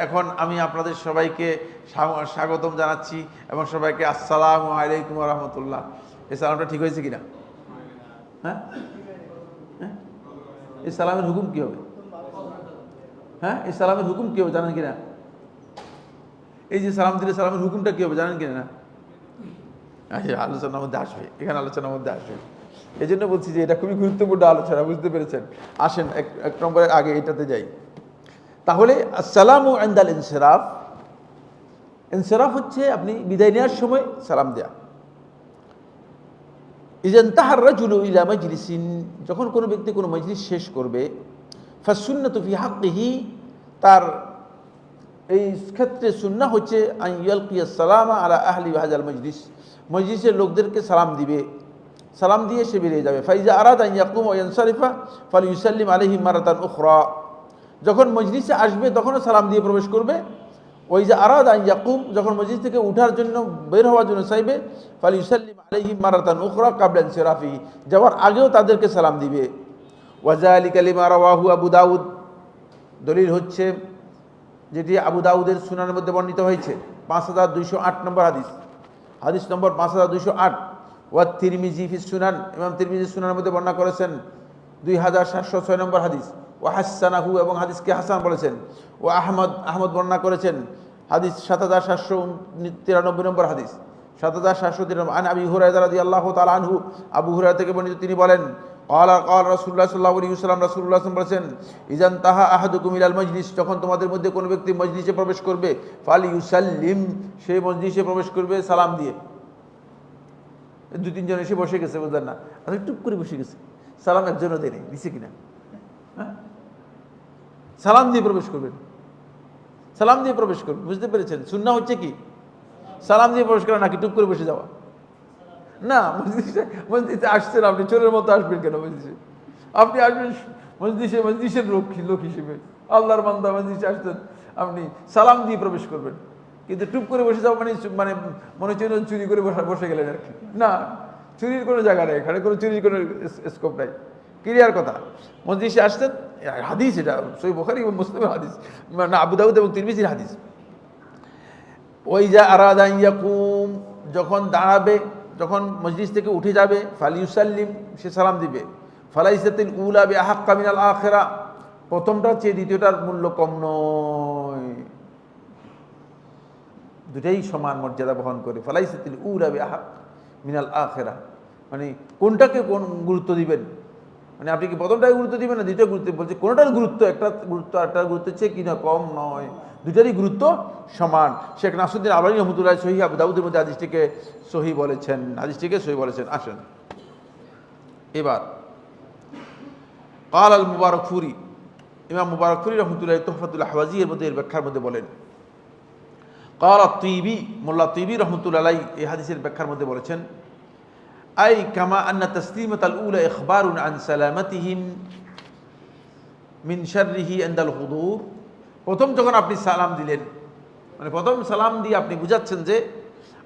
এখন আমি আপনাদের সবাইকে স্বাগতম জানাচ্ছি, এবং সবাইকে আসসালামু আলাইকুম ওয়া রাহমাতুল্লাহ। এই সালামটা ঠিক হয়েছে কিনা? হ্যাঁ, এই সালামের হুকুম কি হবে? হ্যাঁ, এই সালামের হুকুম কি হবে জানেন কিনা? এই যে সালাম দিলে সালামের হুকুমটা কি হবে জানেন কিনা? না, আলোচনার মধ্যে আসবে, এখানে আলোচনার মধ্যে আসবে। এই জন্য বলছি যে এটা খুবই গুরুত্বপূর্ণ আলোচনা, বুঝতে পেরেছেন? আসেন এক নম্বরের আগে এটাতে যাই। তাহলে আসসালামু ইনদাল ইনসিরাফ, ইনসিরাফ হচ্ছে আপনি বিদায় নেওয়ার সময় সালাম দেয়া। ইযা ইনতাহা আর-রাজুলু ইলা মাজলিসিন, যখন কোনো ব্যক্তি কোনো মজলিস শেষ করবে, ফাসুন্নাতু ফি হাক্কিহি, তার এই ক্ষেত্রে সুন্নাহ হচ্ছে আন ইয়ালকিয়াস সালামা আলা আহলি হাযাল মজলিস, মজলিসের লোকদেরকে সালাম দিবে, সালাম দিয়ে সে বেরিয়ে যাবে। ফাইজা আরাদা আন ইয়াকুম ওয়া ইয়ানসারিফা ফালিয়ুসাল্লিম আলাইহিম মারাতান উখরা, যখন মজলিসে আসবে তখনও সালাম দিয়ে প্রবেশ করবে। ওইজা আরাদা আন ইয়াকুম, যখন মজলিস থেকে উঠার জন্য, বের হওয়ার জন্য চাইবে, ফালিয়ুসাল্লিম আলাইহিম মারাতান উখরা ক্বাবলা ইনসিরাফি, যাওয়ার আগেও তাদেরকে সালাম দিবে। ওয়াযালিকা লিমা রাওয়াহু আবু দাউদ, দলিল হচ্ছে যেটি আবু দাউদের সুনানের মধ্যে বর্ণিত হয়েছে, 5208 নম্বর হাদিস, হাদিস নম্বর 5208। ওয়া তিরমিজি ফি সুনান, ইমাম তিরমিজি সুনানের মধ্যে বর্ণনা করেছেন 2706 নম্বর হাদিস। ও হাসানাহু, এবং হাদিসকে হাসান বলেছেন। ও আহমদ বর্ণনা করেছেন হাদিস 7793 নম্বর হাদিস, 7793। আন আবি হুরায়রা রাদিয়াল্লাহু তাআলা আনহু, আবু হুরায়রা থেকে বর্ণিত, তিনি বলেন, ক্বালা রাসূলুল্লাহ সাল্লাল্লাহু আলাইহি ওয়াসাল্লাম, রাসূলুল্লাহ সাল্লাল্লাহু আলাইহি ওয়াসাল্লাম বলেছেন, ইযা ইনতাহা আহাদুকুম ইলাল মাজলিস, যখন তোমাদের মধ্যে কোনো ব্যক্তি মজলিসে প্রবেশ করবে, ফালিয়ুসাল্লিম, সেই মজলিসে প্রবেশ করবে সালাম দিয়ে। 2-3 জন এসে বসে গেছে, বুঝলেন না, আচ্ছা টুপ করে বসে গেছে, সালাম একজনও দেয়নি, দিছে কিনা? হ্যাঁ, সালাম দিয়ে প্রবেশ করবেন, সালাম দিয়ে প্রবেশ করবেন, বুঝতে পেরেছেন? সুন্নাহ হচ্ছে কি সালাম দিয়ে প্রবেশ করা, নাকি টুপ করে বসে যাওয়া? না, মসজিদে আসছেন আপনি, চোরের মতো আসবেন কেন মসজিদে? আপনি আসবেন মসজিদের লোক হিসেবে, আল্লাহর বান্দা, মসজিদে আসছেন, আপনি সালাম দিয়ে প্রবেশ করবেন। কিন্তু টুপ করে বসে যাওয়া মানে মনে হচ্ছে চুরি করে বসে গেলেন আর কি। না, চুরির কোনো জায়গা নেই, এখানে কোনো চুরির কোনো স্কোপ নাই, ক্লিয়ার কথা। মজলিসে আসতেন, হাদিস এটা সহিহ বুখারী এবং মুসলিমের হাদিস, না আবু দাউদ এবং তিরমিজির হাদিস। ওই যা আরাদা ইয়াকুম, যখন দাঁড়াবে, যখন মজলিস থেকে উঠে যাবে, ফালিউসাল্লিম, সে সালাম দিবে। ফালাইসাতিল উলা বিআহাক্কা মিনাল আখিরা, প্রথমটার চেয়ে দ্বিতীয়টার মূল্য কম নয়, দুটাই সমান মর্যাদা বহন করে। ফালাইসাতিল উলা বিআহাক মিনাল আখিরা, মানে কোনটাকে কোন গুরুত্ব দিবেন, মানে আপনি কি প্রথমটাকে গুরুত্ব দিবেন না দ্বিতীয় গুরুত্ব, বলছে কোনটার গুরুত্ব, একটা গুরুত্ব একটা গুরুত্বের চেয়ে কি না কম নয়, দুটারই গুরুত্ব সমান। শেখ নাসরুদ্দিন আলবানী রহমতুল্লাহ সহিহ আবু দাউদের মধ্যে হাদিসটিকে সহিহ বলেছেন। আসেন এবার কাল আল মুবারকফুরি, ইমাম মুবারকফুরি রহমতুল্লাহ তুহফাতুল আহওয়াজি এর মধ্যে এর ব্যাখ্যার মধ্যে বলেন, কাল আত-তিবি, মোল্লা তিবি রহমতুল্লাহ এই হাদিসের ব্যাখ্যার মধ্যে বলেছেন, আই কামা আন্না তাসলিমাতাল উলা ইখবারুন আন সালামাতিহিম মিন শাররিহি ইনদাল হুদুর, প্রথম যখন আপনি সালাম দিলেন, মানে প্রথম সালাম দিয়ে আপনি বুঝাচ্ছেন যে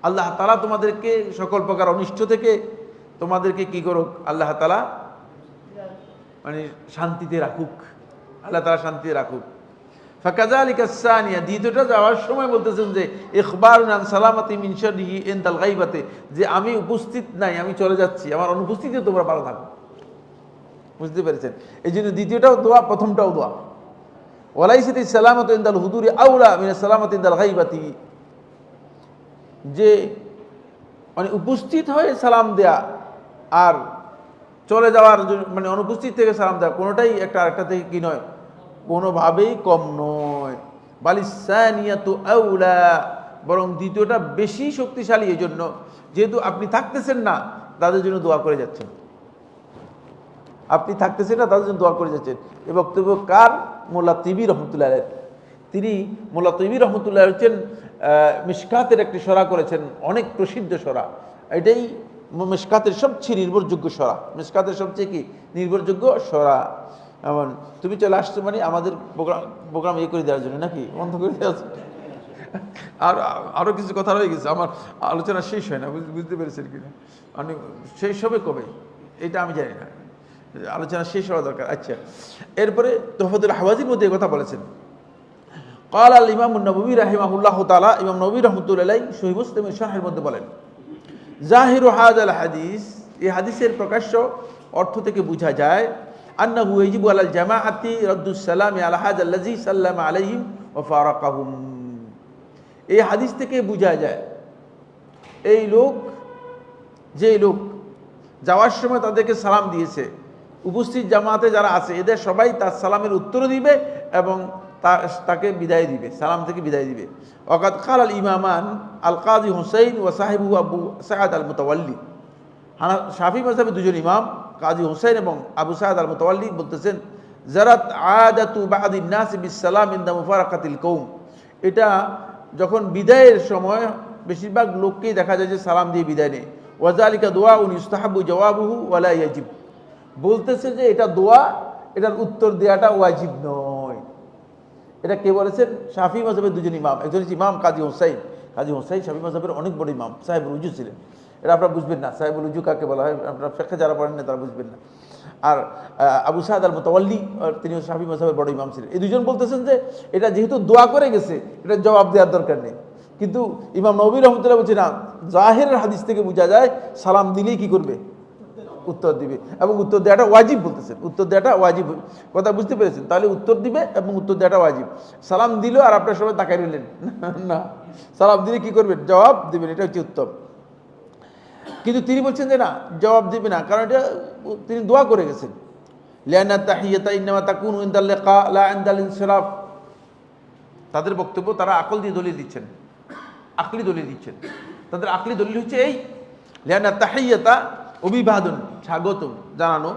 আল্লাহ তাআলা তোমাদেরকে সকল প্রকার অনিষ্ট থেকে তোমাদেরকে কি করুক, আল্লাহ তাআলা মানে শান্তিতে রাখুক, আল্লাহ তাআলা শান্তিতে রাখুক। ফাকাযালিকা আস-সানিয়া, দ্বিতীয়টা যাওয়ার সময় বলতেছেন যে ইখবারুন আন সালামাতি মিন শাররিহি ইনদাল গায়বাতি, যে আমি উপস্থিত নাই, আমি চলে যাচ্ছি, আমার অনুপস্থিতিতে তোমরা ভালো থাকো। বুঝতে পেরেছেন? এই জন্য দ্বিতীয়টাও দোয়া, প্রথমটাও দোয়া। ওয়ালাইসাতি সালামাতু ইনদাল হুদুরি আউলা মিন সালামাতি ইনদাল গায়বাতি, যে মানে উপস্থিত হয়ে সালাম দেয়া আর চলে যাওয়ার মানে অনুপস্থিত থেকে সালাম দেওয়া, কোনোটাই একটা আরেকটা থেকে কি নয়, কোনোভাবেই কম নয়। বালিসানিয়াতু আউলা, বরং দ্বিতীয়টা বেশি শক্তিশালী, এই জন্য যেহেতু আপনি থাকতেছেন না তাদের জন্য দোয়া করে যাচ্ছেন, আপনি থাকতেছেন না তাদের জন্য দোয়া করে যাচ্ছেন। এ বক্তব্য কার? মোল্লা তিবি রহমতুল্লাহ। তিনি মোল্লা তিবি রহমতুল্লাহ হচ্ছেন মিশকাতের একটি সরা করেছেন, অনেক প্রসিদ্ধ সরা, এটাই মিশকাতের সবচেয়ে নির্ভরযোগ্য সরা, মিশকাতের সবচেয়ে কি নির্ভরযোগ্য সরা। এমন তুমি চলে আসছো মানে আমাদের প্রোগ্রাম ইয়ে করে দেওয়ার জন্য নাকি, বন্ধ করে দেওয়া, আর আরও কিছু কথা রয়ে গেছে, আমার আলোচনা শেষ হয় না, বুঝতে পেরেছেন কিনা, মানে শেষ হবে কবে এটা আমি জানি না, আলোচনা শেষ হওয়া দরকার। আচ্ছা, এরপরে তুহফাতুল আহওয়াজির মধ্যে কথা বলেছেন, قال الإمام النووي رحمه الله تعالى, ইমাম নববী রাহমাতুল্লাহ সহিহ মুসলিমের শারহের মধ্যে বলেন, জাহিরু হাযাল হাদিস, এই হাদিসের প্রকাশ্য অর্থ থেকে বোঝা যায়, আন্নাহু ইয়াজিবু আলাল জামাআতি রাদ্দুস সালামি আলা হাযাল্লাযী সাল্লামা আলাইহিম ওয়া ফারাকাহুম। এই হাদিস থেকে বোঝা যায় এই লোক, যে লোক যাওয়ার সময় তাদেরকে সালাম দিয়েছে, উপস্থিত জামাতে যারা আছে এদের সবাই তার সালামের উত্তর দিবে এবং তাকে বিদায় দিবে, সালাম থেকে বিদায় দিবে। ওয়াকাদ কাল আল ইমামান আল কাজী হুসাইন ওয়া সাহিবু আবু সাঈদ আল মুতাওয়াল্লি, শাফি মাযহাবের দুজন ইমাম কাজী হুসাইন এবং আবু সাঈদ আল মুতাওয়াল্লি বলতেছেন, জারাত আদাতু বা'দিন নাস বিসসালাম ইনদা মুফারাকাতিল কওম, এটা যখন বিদায়ের সময় বেশিরভাগ লোককেই দেখা যায় যে সালাম দিয়ে বিদায় নেয়। ওয়াজালিকা দুআউন ইউস্তাহাব্বু জওয়াবুহু ওয়া লা ইয়াজিব, বলতেছে যে এটা দোয়া, এটার উত্তর দেওয়াটা ওয়াজিব নয়। এটা কে বলেছেন? শাফি মাযহাবের দুজন ইমাম, একজন ইমাম কাজী হুসাইন, কাজী হুসাইন শাফি মাযহাবের অনেক বড় ইমাম, সাহেবুল উজু ছিলেন। এটা আপনারা বুঝবেন না, সাহেবুল উজু কাকে বলা হয় আপনারা ফিকহে যারা পড়েন না তারা বুঝবেন না। আর আবু সাঈদ আল মুতাওয়াল্লি, তিনিও শাফি মাযহাবের বড় ইমাম ছিলেন। এই দুজন বলতেছেন যে এটা যেহেতু দোয়া করে গেছে, এটা জবাব দেওয়ার দরকার নেই। কিন্তু ইমাম নববী রাহমাতুল্লাহ বলছেন না, জাহিরের হাদিস থেকে বোঝা যায় সালাম দিলেই কি করবে, উত্তর দিবে, এবং উত্তর দেওয়াটা ওয়াজিব বলতেছেন, উত্তর দেওয়াটা ওয়াজিব। কথা বুঝতে পেরেছেন? তাহলে উত্তর দিবে এবং উত্তর দেওয়াটা ওয়াজিব। সালাম দিল আর আপনার সবাই তাকাই রইলেন না, সালাম দিলে কি করবেন, জবাব দিবেন, এটা হচ্ছে উত্তম। কিন্তু তিনি বলছেন যে না, জবাব দিবে না, কারণ এটা তিনি দোয়া করে গেছেন। লিআন্না তাহিয়াতা ইন্নামা তাকুনু ইনদাল লিকা লা ইনদাল ইনসিরাফ, তাদের বক্তব্য তারা আকল দিয়ে দলিল দিচ্ছেন, আকলি দলিল দিচ্ছেন। তাদের আকলি দলিল হচ্ছে এই, লিআন্না তাহিয়াতা অভিবাদন, স্বাগতম জানানো,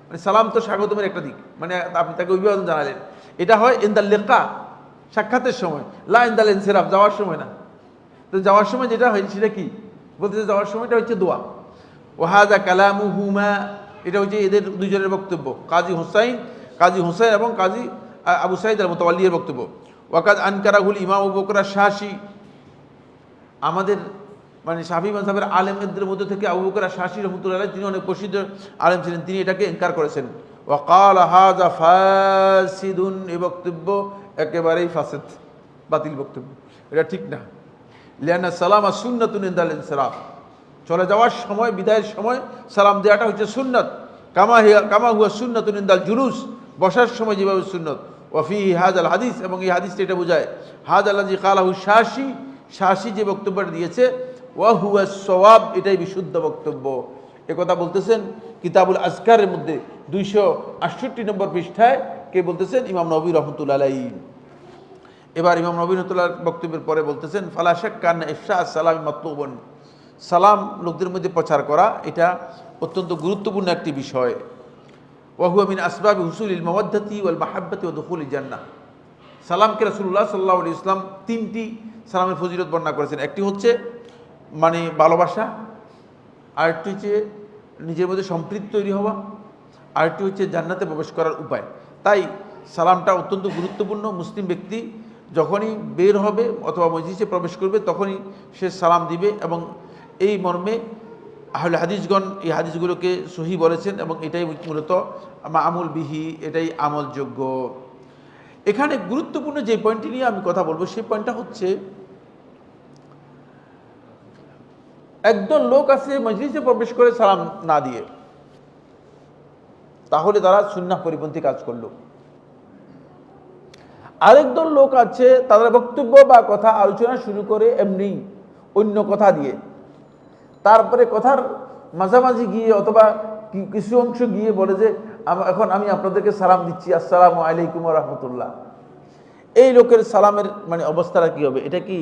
মানে সালাম তো স্বাগতমের একটা দিক, মানে আপনি তাকে অভিবাদন জানালেন, এটা হয় ইনদাল লিকা, সাক্ষাতের সময়, লা ইনদাল ইনসিরাফ, যাওয়ার সময় না। তো যাওয়ার সময় যেটা হয় সেটা কি বলতে, যাওয়ার সময়টা হচ্ছে দোয়া। ওয়াহাদা কালামুহুমা, এটা হচ্ছে এদের দুজনের বক্তব্য, কাজী হুসাইন এবং কাজী আবু সাঈদ আল মুতাওয়াল্লির বক্তব্য। ওয়াকাদ আনকারাহুল ইমাম আবু বকর আশ-শাশি, আমাদের মানে শাফি মাযহাবের আলেমদের মধ্যে থেকে আবু বকর আশ-শাশি রাহমাতুল্লাহ আলাইহি, তিনি অনেক প্রসিদ্ধ আলেম ছিলেন, তিনি এটাকে ইনকার করেছেন। ওয়া ক্বালা হাযা ফাসিদুন, এই বক্তব্য একেবারেই ফাসিদ, বাতিল বক্তব্য, এটা ঠিক না। লিআন্না সালামা সুন্নাতুন ইনদাল ইনসিরাফ, চলে যাওয়ার সময়, বিদায়ের সময় সালাম দেওয়াটা হচ্ছে সুন্নাত। কামা হুয়া সুন্নাতুন ইনদাল জুলুস, বসার সময় যেভাবে সুন্নত। ওয়া ফিহি হাযাল হাদিস, এবং এই হাদিসটা এটা বোঝায়, হাযাল্লাযী ক্বালাহু শাশি, শাশি যে বক্তব্যটা দিয়েছে, ওয়া হুয়া সওয়াব, এটাই বিশুদ্ধ বক্তব্য। একথা বলতেছেন কিতাবুল আজকারের মধ্যে 268 নম্বর পৃষ্ঠায়, কে বলতেছেন? ইমাম নববী রাহমাতুল্লাহ আলাইহি। এবার ইমাম নববী রাহমাতুল্লাহ বক্তব্যের পরে বলতেছেন, ফালা শাক্কা আন্না ইফশা আস-সালাম মাতলুবুন, সালাম লোকদের মধ্যে প্রচার করা এটা অত্যন্ত গুরুত্বপূর্ণ একটি বিষয়। ওয়া হুয়া মিন আসবাবি হুসুলিল মাওয়াদ্দাতি ওয়াল মাহাব্বাতি ওয়া দুখুলিল জান্নাহ। সালামকে রাসূলুল্লাহ সাল্লাল্লাহু আলাইহি ওয়াসাল্লাম তিনটি সালামের ফজিলত বর্ণনা করেছেন। একটি হচ্ছে মানে ভালোবাসা, আরেকটি হচ্ছে নিজের মধ্যে সম্প্রীতি তৈরি হওয়া, আরেকটি হচ্ছে জান্নাতে প্রবেশ করার উপায়। তাই সালামটা অত্যন্ত গুরুত্বপূর্ণ। মুসলিম ব্যক্তি যখনই বের হবে অথবা মজলিসে প্রবেশ করবে তখনই সে সালাম দিবে, এবং এই মর্মে আহলে হাদিসগণ এই হাদিসগুলোকে সহি বলেছেন, এবং এটাই মূলত আমল বিহি, এটাই আমলযোগ্য। এখানে গুরুত্বপূর্ণ যে পয়েন্টটি নিয়ে আমি কথা বলবো, সেই পয়েন্টটা হচ্ছে, একদল লোক আছে মজলিসে প্রবেশ করে সালাম না দিয়ে, তাহলে তারা সুন্নাহ পরিপন্থী কাজ করলো। আরেকদল লোক আছে, তাদের বক্তব্য বা কথা আলোচনা শুরু করে এমনি অন্য কথা দিয়ে, তারপরে কথার মাঝামাঝি গিয়ে অথবা কিছু অংশ গিয়ে বলে যে এখন আমি আপনাদেরকে সালাম দিচ্ছি, আসসালামু আলাইকুম ওয়া রাহমাতুল্লাহ। এই লোকের সালামের মানে অবস্থাটা কি হবে? এটা কি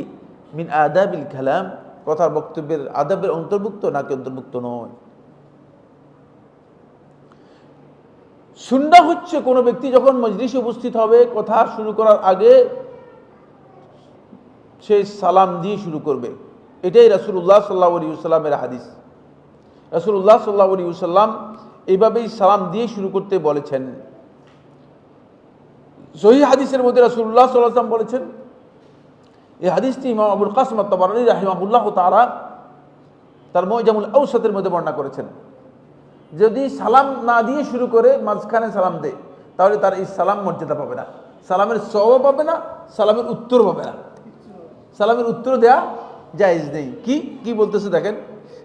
মিন আদাবিল কালাম, কথার বক্তব্যের আদাবের অন্তর্ভুক্ত নাকি অন্তর্ভুক্ত নয়? সুন্নাহ হচ্ছে কোনো ব্যক্তি যখন মজলিসে উপস্থিত হবে, কথা শুরু করার আগে সে সালাম দিয়ে শুরু করবে। এটাই রাসূলুল্লাহ সাল্লাল্লাহু আলাইহি ওয়াসাল্লামের হাদিস। রাসূলুল্লাহ সাল্লাল্লাহু আলাইহি ওয়াসাল্লাম এইভাবেই সালাম দিয়ে শুরু করতে বলেছেন। সহিহ হাদিসের মধ্যে রাসূলুল্লাহ সাল্লাল্লাহু আলাইহি ওয়াসাল্লাম বলেছেন, এই হাদিসটি ইমাম আবুল কাসিম আত-তাবারানী রাহিমাহুল্লাহ তাআলা তার মুজামুল আওসাতের মধ্যে বর্ণনা করেছেন, যদি সালাম না দিয়ে শুরু করে মাঝখানে সালাম দেয়, তাহলে তার এই সালাম মর্যাদা পাবে না, সালামের সওয়াব পাবে না, সালামের উত্তর পাবে না। সালামের উত্তর দেয়া জায়েজ নেই। কি বলতেছে দেখেন,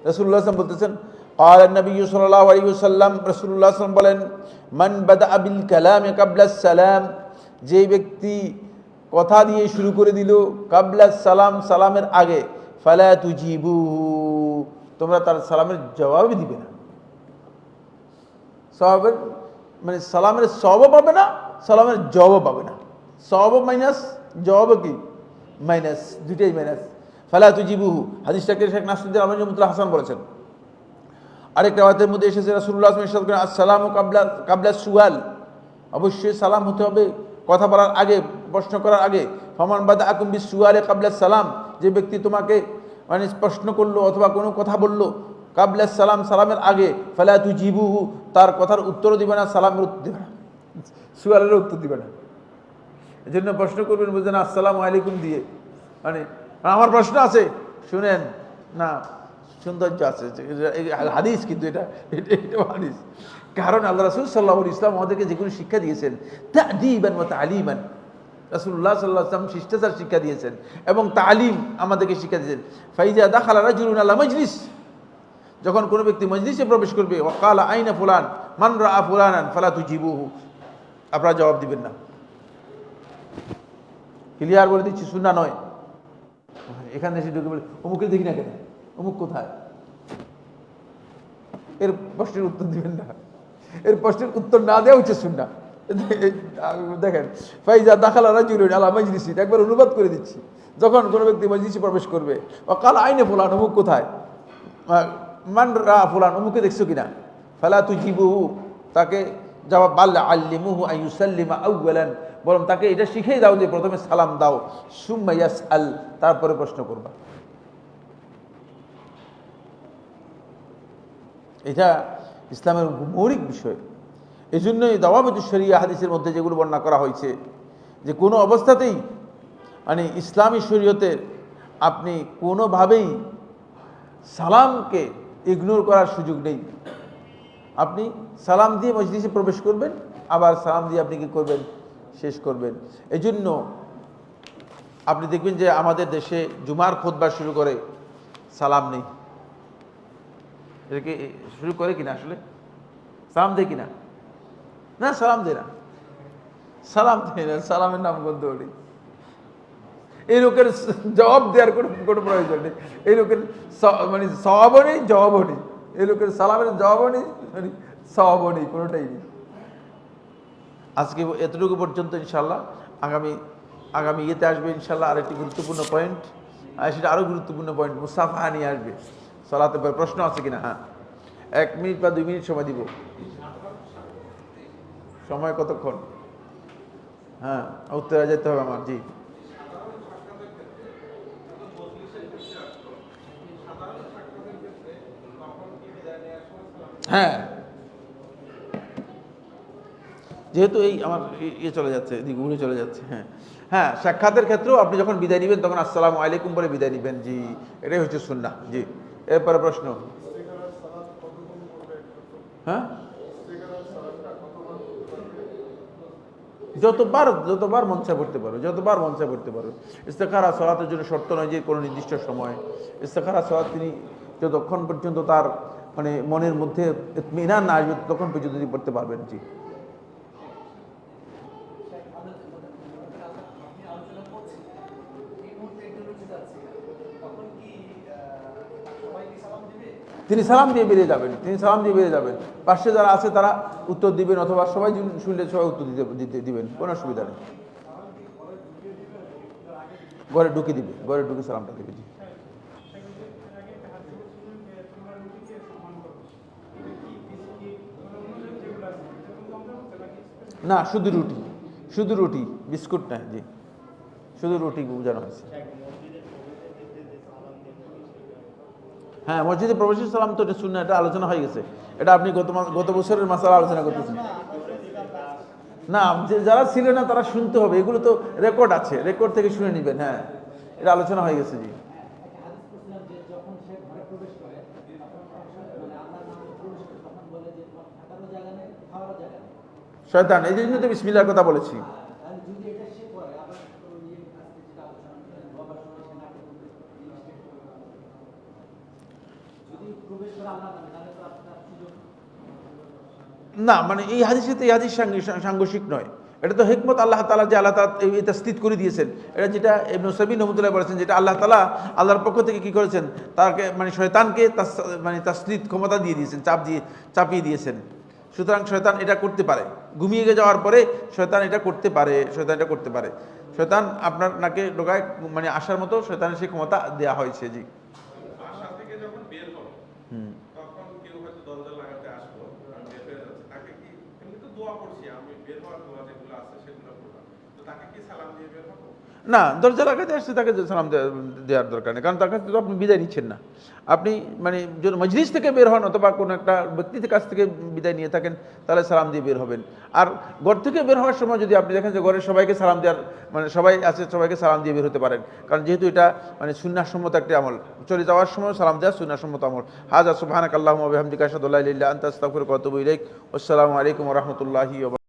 রাসূলুল্লাহ সাল্লাল্লাহু আলাইহি ওয়াসাল্লাম বলতেছেন, ক্বালা নবী সাল্লাল্লাহু আলাইহি ওয়াসাল্লাম, রাসূলুল্লাহ সাল্লাল্লাহু আলাইহি ওয়াসাল্লাম বলেন, মান বাদা বিল কালামি ক্বাবলা সালাম, যে ব্যক্তি কথা দিয়ে শুরু করে দিল ক্বাবলা সালাম, সালামের আগে, ফালা তুজিবু, তোমরা তার সালামের জবাবই দিবে না। সওয়াবের মানে সালামের সওয়াব পাবে না, সালামের জবাব পাবে না। সওয়াব মাইনাস, জবাব কি মাইনাস, দুইটাই মাইনাস। ফালা তুজিবুহু, হাদিসটাকে শেখ নাসরুদ্দিন আলবানী রাহমাতুল্লাহ হাসান বলেছেন। আরেক রাওয়ায়াতের মধ্যে এসেছে রাসূলুল্লাহ সাল্লাল্লাহু আলাইহি ওয়াসাল্লাম ইরশাদ করেন, আসসালামু ক্বাবলা সুয়াল, অবশ্যই সালাম হতে হবে কথা বলার আগে, প্রশ্ন করার আগে। ফামান বাদাআকুম বিসসুয়ালি ক্বাবলা সালাম, যে ব্যক্তি তোমাকে মানে প্রশ্ন করলো অথবা কোনো কথা বললো ক্বাবলা সালাম, সালামের আগে, ফালা তুজিবুহু, তার কথার উত্তর দিবে না, সালামের উত্তর দিবে না, সুয়ালের উত্তর দিবে না। এজন্য প্রশ্ন করবেন বুঝলেন আসসালামু আলাইকুম দিয়ে, মানে আমার প্রশ্ন আছে শুনেন না, সৌন্দর্য আছে হাদিস, কিন্তু এটা হাদিস। কারণ আল্লাহ রাসূল সাল্লাল্লাহু আলাইহি ওয়াসাল্লাম আমাদেরকে যেগুলো শিক্ষা দিয়েছেন, তা'দীবান ওয়া তা'লিমান, রাসূলুল্লাহ সাল্লাল্লাহু আলাইহি ওয়াসাল্লাম শিষ্টাচার শিক্ষা দিয়েছেন এবং তালিম আমাদেরকে শিক্ষা দিয়েছেন। ফাইজা দাখালা রাজুলুন আলা মাজলিস, যখন কোনো ব্যক্তি মজলিসে প্রবেশ করবে, ওয়া ক্বালা আইনা ফুলান মান রাআ ফুলানান ফালা তুজিবুহু, আপনারা জবাব দিবেন না। ক্লিয়ার বলে দিচ্ছি, সুন্নাহ নয়। এখানে এসে ঢুকে বলে অমুকে দেখি না কেন, অমুক কোথায়, এর প্রশ্নের উত্তর দিবেন না। এর প্রশ্নের উত্তর না দেওয়া হচ্ছে সুন্নাহ। দেখেন, ফাইজা দাখালা রাজুলুন আলা মাজলিসি, একবার অনুবাদ করে দিচ্ছি, যখন কোনো ব্যক্তি মজলিসে প্রবেশ করবে, ওয়া ক্বালা আইনা ফুলান, অমুক কোথায়, মান রাআ ফুলান, অমুকে দেখছো কিনা, ফালা তুজিবুহু, তাকে জবাব, বাল আল্লিমুহু আন ইউসাল্লিমা আউওয়ালান, বরং তাকে এটা শিখিয়ে দাও যে প্রথমে সালাম দাও, সুম্মা ইয়াসআল, তারপরে প্রশ্ন করবা। এটা ইসলামের মৌলিক বিষয়। এই জন্যই দাওয়াতুশ শরিয়া হাদিসের মধ্যে যেগুলো বর্ণনা করা হয়েছে, যে কোনো অবস্থাতেই মানে ইসলামী শরীয়তের আপনি কোনোভাবেই সালামকে ইগনোর করার সুযোগ নেই। আপনি সালাম দিয়ে মজলিসে প্রবেশ করবেন, আবার সালাম দিয়ে আপনি কি করবেন, শেষ করবেন। এই জন্য আপনি দেখবেন যে আমাদের দেশে জুমার খুতবা শুরু করে সালাম নেই। এটাকে শুরু করে কিনা, আসলে সালাম দেয় কিনা? না, সালাম দেয় না, সালাম দেয় না, সালামের নাম গন্ধ করি। এই লোকের জবাব দেওয়ার কোনো প্রয়োজন নেই। এই লোকের মানে সওয়াবও নেই, জবাবও নেই। এই লোকের সালামের জবাবও নেই, মানে সওয়াবও নেই, কোনোটাই নেই। আজকে এতটুকু পর্যন্ত। ইনশাল্লাহ আগামী ইয়েতে আসবে ইনশাল্লাহ আরেকটি গুরুত্বপূর্ণ পয়েন্ট, সেটা আরও গুরুত্বপূর্ণ পয়েন্ট, মুসাফা নিয়ে আসবে সালাতে। প্রশ্ন আছে কিনা? হ্যাঁ, 1 মিনিট বা 2 মিনিট সময় দিব। সময় কতক্ষণ? হ্যাঁ, উত্তরে যেতে হবে আমার। জি, হ্যাঁ, যেহেতু এই আমার ইয়ে চলে যাচ্ছে, এদিকে ঘুরে চলে যাচ্ছে। হ্যাঁ হ্যাঁ, সাক্ষাতের ক্ষেত্রেও আপনি যখন বিদায় নেবেন তখন আসসালামু আলাইকুম বলে বিদায় নেবেন। জি, এটাই হচ্ছে সুন্নাহ। জি, এরপরে প্রশ্ন। হ্যাঁ, যতবার মন চায় পড়তে পারো, যতবার মন চায় পড়তে পারো। ইস্তেখারা সালাতের জন্য শর্ত নয় যে কোনো নির্দিষ্ট সময়। ইস্তেখারা সালাত তিনি যতক্ষণ পর্যন্ত তার মানে মনের মধ্যে ইতমিনান না আসবে ততক্ষণ পর্যন্ত তিনি পড়তে পারবেন। জি, তিনি সালাম দিয়ে বেরিয়ে যাবেন, তিনি সালাম দিয়ে বেরিয়ে যাবেন। পাশে যারা আছে তারা উত্তর দিবেন, অথবা সবাই শুনলে সবাই উত্তর দিবেন, কোনো অসুবিধা নেই। ঘরে ঢুকে দিবে, ঘরে ঢুকে সালামটা দিবে। জি, না, শুধু রুটি, শুধু রুটি, বিস্কুট না। জি, শুধু রুটি বোঝানো হয়েছে। হ্যাঁ, মসজিদে প্রবেশের সালাম তো এটা সুন্নাহ, এটা আলোচনা হয়ে গেছে। এটা আপনি গত বছরের মাসালা আলোচনা করতেছেন। না, যারা ছিল না তারা শুনতে হবে, এগুলো তো রেকর্ড আছে, রেকর্ড থেকে শুনে নেবেন। হ্যাঁ, এটা আলোচনা হয়ে গেছে। জি, শয়তান, এই জন্য তো বিসমিল্লাহর কথা বলেছি। না, মানে এই হাদিসে তো এই হাদিস সাংঘর্ষিক নয়। এটা তো হিকমত আল্লাহ তাআলা, যে আল্লাহ তাআলা এই তাসদীদ করে দিয়েছেন। এটা যেটা ইবনে উসাইমিন রহমাতুল্লাহ বলেছেন, যেটা আল্লাহ তাআলা আল্লাহর পক্ষ থেকে কি করেছেন, তাকে মানে শয়তানকে মানে তাসদীদ ক্ষমতা দিয়ে দিয়েছেন, চাপিয়ে দিয়েছেন। সুতরাং শয়তান এটা করতে পারে, ঘুমিয়ে যাওয়ার পরে শয়তান এটা করতে পারে, শয়তান আপনার নাকে ঢোকায় মানে আসার মতো শয়তানের সেই ক্ষমতা দেওয়া হয়েছে। জি, হুম, না, দরজা লাগাতে আসছে তাকে সালাম দেওয়ার দরকার নেই, কারণ তার কাছ থেকে তো আপনি বিদায় নিচ্ছেন না। আপনি মানে যদি মজলিস থেকে বের হন অথবা কোনো একটা ব্যক্তির কাছ থেকে বিদায় নিয়ে থাকেন, তাহলে সালাম দিয়ে বের হবেন। আর ঘর থেকে বের হওয়ার সময় যদি আপনি দেখেন যে ঘরের সবাইকে সালাম দেওয়ার মানে সবাই আছে, সবাইকে সালাম দিয়ে বের হতে পারেন, কারণ যেহেতু এটা মানে সুন্নাহসম্মত একটি আমল। চলে যাওয়ার সময় সালাম দেওয়া সুন্নাহসম্মত আমল। হাযা সুবহানাকাল্লাহুম্মা ওয়া বিহামদিকা আশহাদু আল্লা ইলাহা ইল্লা আনতা আস্তাগফিরুকা ওয়া আতুবু ইলাইক। আসসালামু আলাইকুম ওয়া রাহমাতুল্লাহি ওয়া